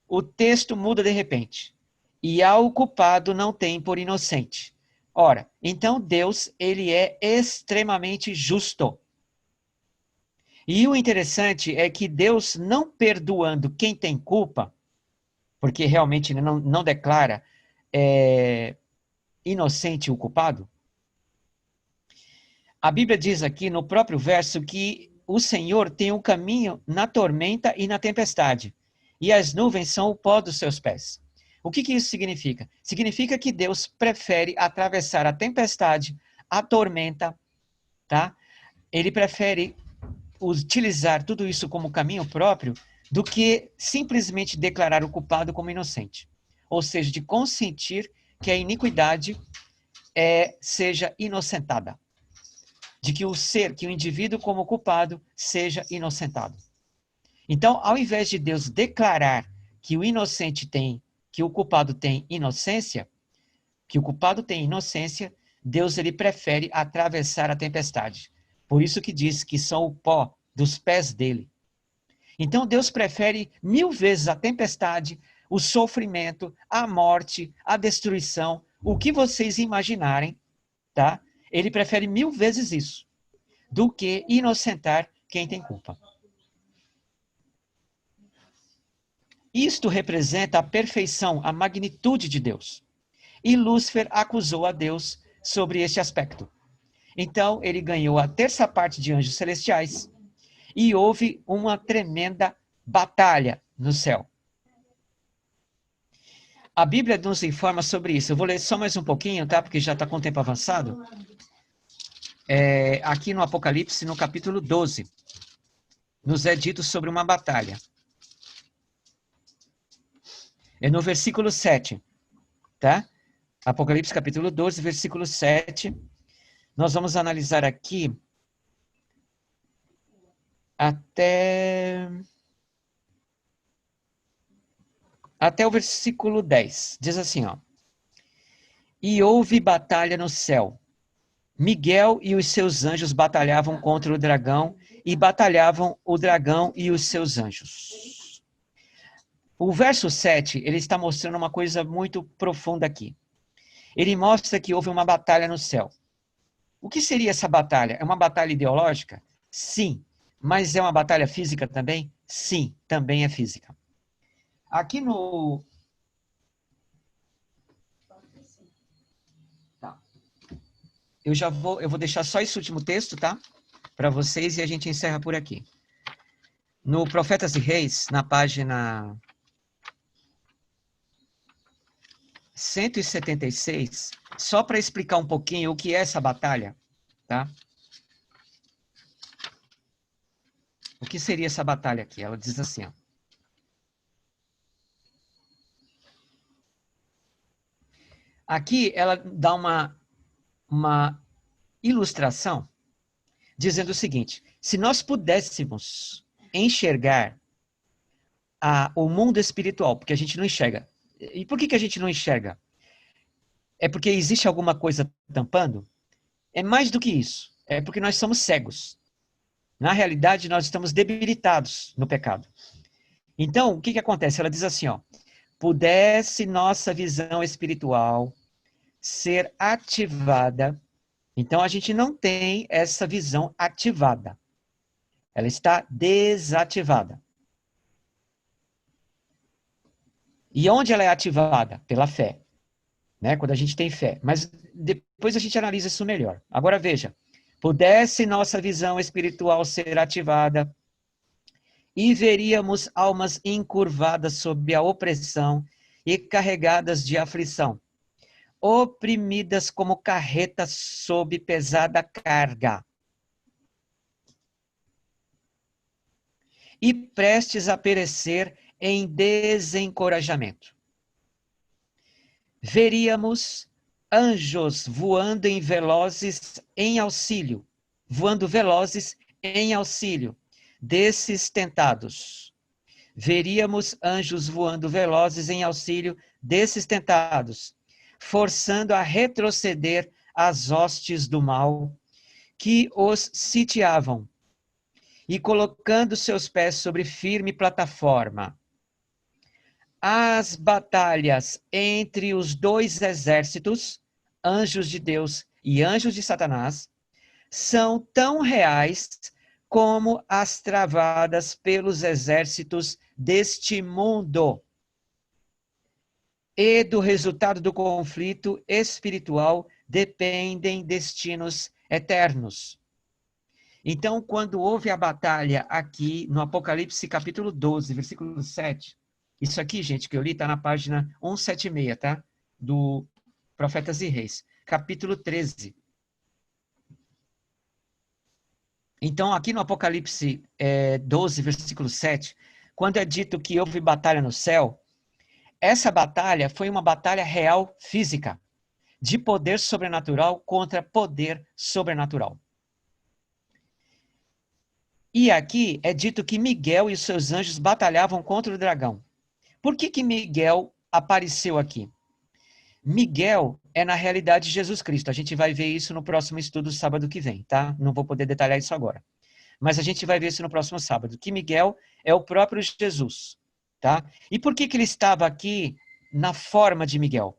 o texto muda de repente. E ao culpado não tem por inocente. Ora, então Deus, ele é extremamente justo. E o interessante é que Deus, não perdoando quem tem culpa, porque realmente não declara inocente o culpado, a Bíblia diz aqui no próprio verso que o Senhor tem um caminho na tormenta e na tempestade, e as nuvens são o pó dos seus pés. O que isso significa? Significa que Deus prefere atravessar a tempestade, a tormenta, tá? Ele prefere utilizar tudo isso como caminho próprio do que simplesmente declarar o culpado como inocente. Ou seja, de consentir que a iniquidade seja inocentada. De que o indivíduo como culpado seja inocentado. Então, ao invés de Deus declarar que o inocente tem, que o culpado tem inocência, Deus ele prefere atravessar a tempestade. Por isso que diz que são o pó dos pés dele. Então, Deus prefere 1000 vezes a tempestade, o sofrimento, a morte, a destruição, o que vocês imaginarem, tá? Ele prefere 1000 vezes isso, do que inocentar quem tem culpa. Isto representa a perfeição, a magnitude de Deus. E Lúcifer acusou a Deus sobre este aspecto. Então, ele ganhou a terça parte de anjos celestiais e houve uma tremenda batalha no céu. A Bíblia nos informa sobre isso. Eu vou ler só mais um pouquinho, tá? Porque já está com o tempo avançado. Aqui no Apocalipse, no capítulo 12, nos é dito sobre uma batalha. É no versículo 7, tá? Apocalipse capítulo 12, versículo 7. Nós vamos analisar aqui até o versículo 10. Diz assim, ó. E houve batalha no céu. Miguel e os seus anjos batalhavam contra o dragão, e batalhavam o dragão e os seus anjos. O verso 7, ele está mostrando uma coisa muito profunda aqui. Ele mostra que houve uma batalha no céu. O que seria essa batalha? É uma batalha ideológica? Sim. Mas é uma batalha física também? Sim, também é física. Aqui no... Tá. Eu vou deixar só esse último texto, tá? Para vocês, e a gente encerra por aqui. No Profetas e Reis, na página 176, só para explicar um pouquinho o que é essa batalha, tá? O que seria essa batalha aqui? Ela diz assim, ó. Aqui ela dá uma ilustração dizendo o seguinte: se nós pudéssemos enxergar o mundo espiritual, porque a gente não enxerga. E por que a gente não enxerga? É porque existe alguma coisa tampando? É mais do que isso. É porque nós somos cegos. Na realidade, nós estamos debilitados no pecado. Então, o que acontece? Ela diz assim, ó. Pudesse nossa visão espiritual ser ativada. Então, a gente não tem essa visão ativada. Ela está desativada. E onde ela é ativada? Pela fé. Né? Quando a gente tem fé. Mas depois a gente analisa isso melhor. Agora veja. Pudesse nossa visão espiritual ser ativada e veríamos almas encurvadas sob a opressão e carregadas de aflição, oprimidas como carretas sob pesada carga, e prestes a perecer em desencorajamento. Veríamos anjos voando em auxílio, desses tentados. Veríamos anjos voando velozes em auxílio desses tentados, forçando a retroceder as hostes do mal que os sitiavam e colocando seus pés sobre firme plataforma. As batalhas entre os dois exércitos, anjos de Deus e anjos de Satanás, são tão reais como as travadas pelos exércitos deste mundo, e do resultado do conflito espiritual dependem destinos eternos. Então, quando houve a batalha aqui no Apocalipse capítulo 12, versículo 7, isso aqui, gente, que eu li, está na página 176, tá? Do Profetas e Reis, capítulo 13. Então, aqui no Apocalipse 12, versículo 7, quando é dito que houve batalha no céu, essa batalha foi uma batalha real física, de poder sobrenatural contra poder sobrenatural. E aqui é dito que Miguel e os seus anjos batalhavam contra o dragão. Por que Miguel apareceu aqui? Miguel é, na realidade, Jesus Cristo. A gente vai ver isso no próximo estudo, sábado que vem, tá? Não vou poder detalhar isso agora. Mas a gente vai ver isso no próximo sábado, que Miguel é o próprio Jesus, tá? E por que ele estava aqui na forma de Miguel?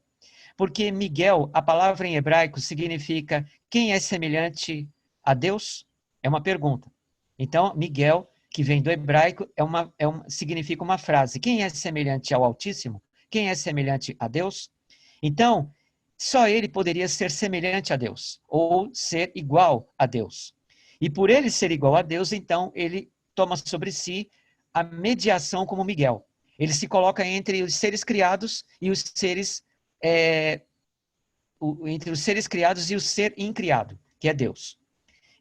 Porque Miguel, a palavra em hebraico, significa quem é semelhante a Deus? É uma pergunta. Então, Miguel, que vem do hebraico, significa uma frase. Quem é semelhante ao Altíssimo? Quem é semelhante a Deus? Então, só ele poderia ser semelhante a Deus, ou ser igual a Deus. E por ele ser igual a Deus, então, ele toma sobre si a mediação como Miguel. Ele se coloca entre os seres criados e os seres entre os seres criados e o ser incriado, que é Deus.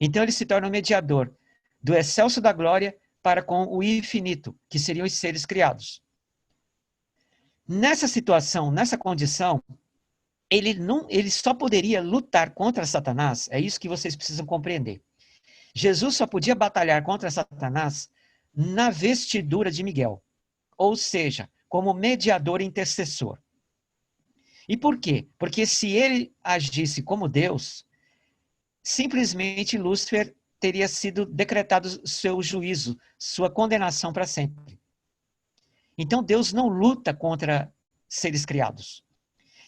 Então ele se torna o mediador do excelso da glória para com o infinito, que seriam os seres criados. Nessa situação, nessa condição, ele só poderia lutar contra Satanás, é isso que vocês precisam compreender. Jesus só podia batalhar contra Satanás na vestidura de Miguel, ou seja, como mediador intercessor. E por quê? Porque se ele agisse como Deus, simplesmente Lúcifer teria sido decretado seu juízo, sua condenação para sempre. Então Deus não luta contra seres criados.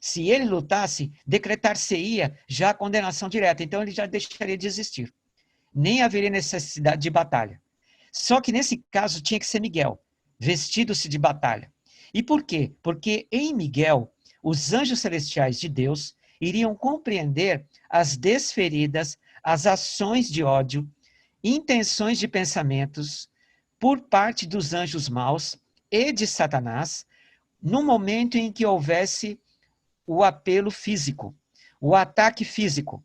Se ele lutasse, decretar-se-ia já a condenação direta, então ele já deixaria de existir. Nem haveria necessidade de batalha. Só que nesse caso tinha que ser Miguel, vestido-se de batalha. E por quê? Porque em Miguel, os anjos celestiais de Deus iriam compreender as desferidas, as ações de ódio, intenções de pensamentos por parte dos anjos maus e de Satanás, no momento em que houvesse o apelo físico, o ataque físico,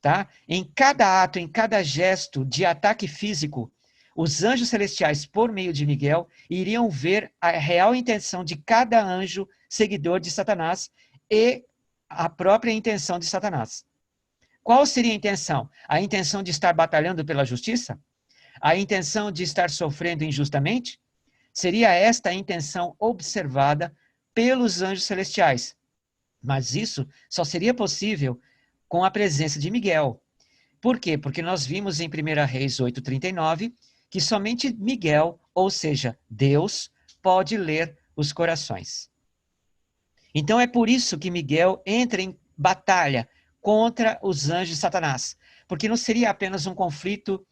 tá? Em cada ato, em cada gesto de ataque físico, os anjos celestiais, por meio de Miguel, iriam ver a real intenção de cada anjo seguidor de Satanás e a própria intenção de Satanás. Qual seria a intenção? A intenção de estar batalhando pela justiça? A intenção de estar sofrendo injustamente? Seria esta a intenção observada pelos anjos celestiais. Mas isso só seria possível com a presença de Miguel. Por quê? Porque nós vimos em 1 Reis 8:39 que somente Miguel, ou seja, Deus, pode ler os corações. Então é por isso que Miguel entra em batalha contra os anjos de Satanás, porque não seria apenas um conflito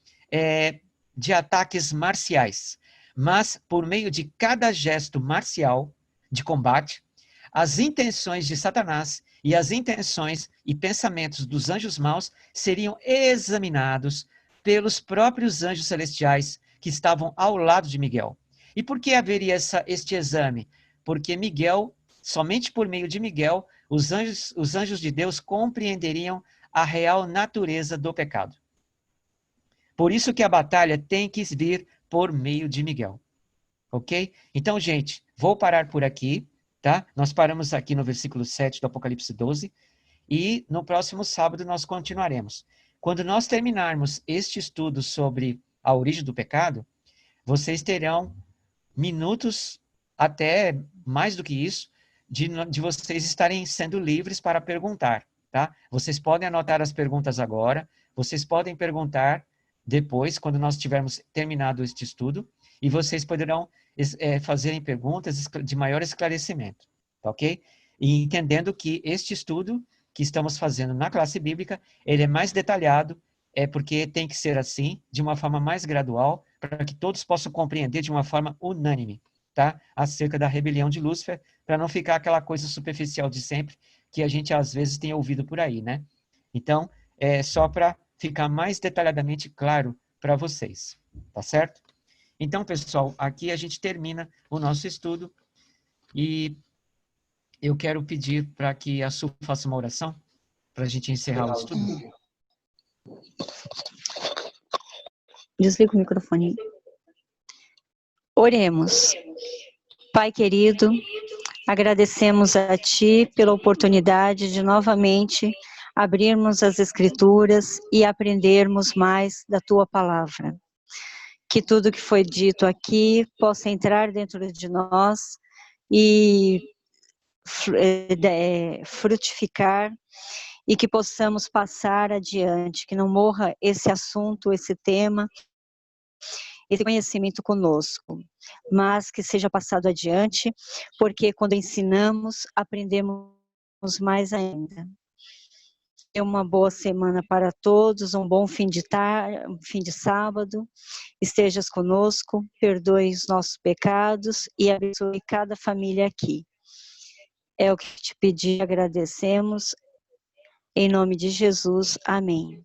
de ataques marciais, mas por meio de cada gesto marcial de combate, as intenções de Satanás e as intenções e pensamentos dos anjos maus seriam examinados pelos próprios anjos celestiais que estavam ao lado de Miguel. E por que haveria este exame? Porque Miguel, somente por meio de Miguel, os anjos de Deus compreenderiam a real natureza do pecado. Por isso que a batalha tem que vir por meio de Miguel. Ok? Então, gente, vou parar por aqui, tá? Nós paramos aqui no versículo 7 do Apocalipse 12 e no próximo sábado nós continuaremos. Quando nós terminarmos este estudo sobre a origem do pecado, vocês terão minutos, até mais do que isso, de vocês estarem sendo livres para perguntar, tá? Vocês podem anotar as perguntas agora, vocês podem perguntar depois, quando nós tivermos terminado este estudo, e vocês poderão fazerem perguntas de maior esclarecimento, tá ok? E entendendo que este estudo que estamos fazendo na classe bíblica, ele é mais detalhado, é porque tem que ser assim, de uma forma mais gradual, para que todos possam compreender de uma forma unânime, tá? Acerca da rebelião de Lúcifer, para não ficar aquela coisa superficial de sempre, que a gente às vezes tem ouvido por aí, né? Então, é só para ficar mais detalhadamente claro para vocês, tá certo? Então, pessoal, aqui a gente termina o nosso estudo e eu quero pedir para que a Su faça uma oração para a gente encerrar o estudo. Desliga o microfone. Oremos. Pai querido, agradecemos a Ti pela oportunidade de novamente abrirmos as Escrituras e aprendermos mais da Tua Palavra. Que tudo que foi dito aqui possa entrar dentro de nós e frutificar e que possamos passar adiante, que não morra esse assunto, esse tema, esse conhecimento conosco, mas que seja passado adiante, porque quando ensinamos, aprendemos mais ainda. Uma boa semana para todos, um bom fim de tarde, fim de sábado, estejas conosco, perdoe os nossos pecados e abençoe cada família aqui. É o que te pedi, agradecemos, em nome de Jesus, amém.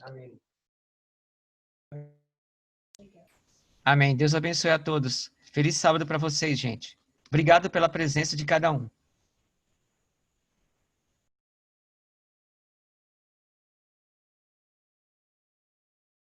Amém. Amém. Deus abençoe a todos. Feliz sábado para vocês, gente. Obrigado pela presença de cada um.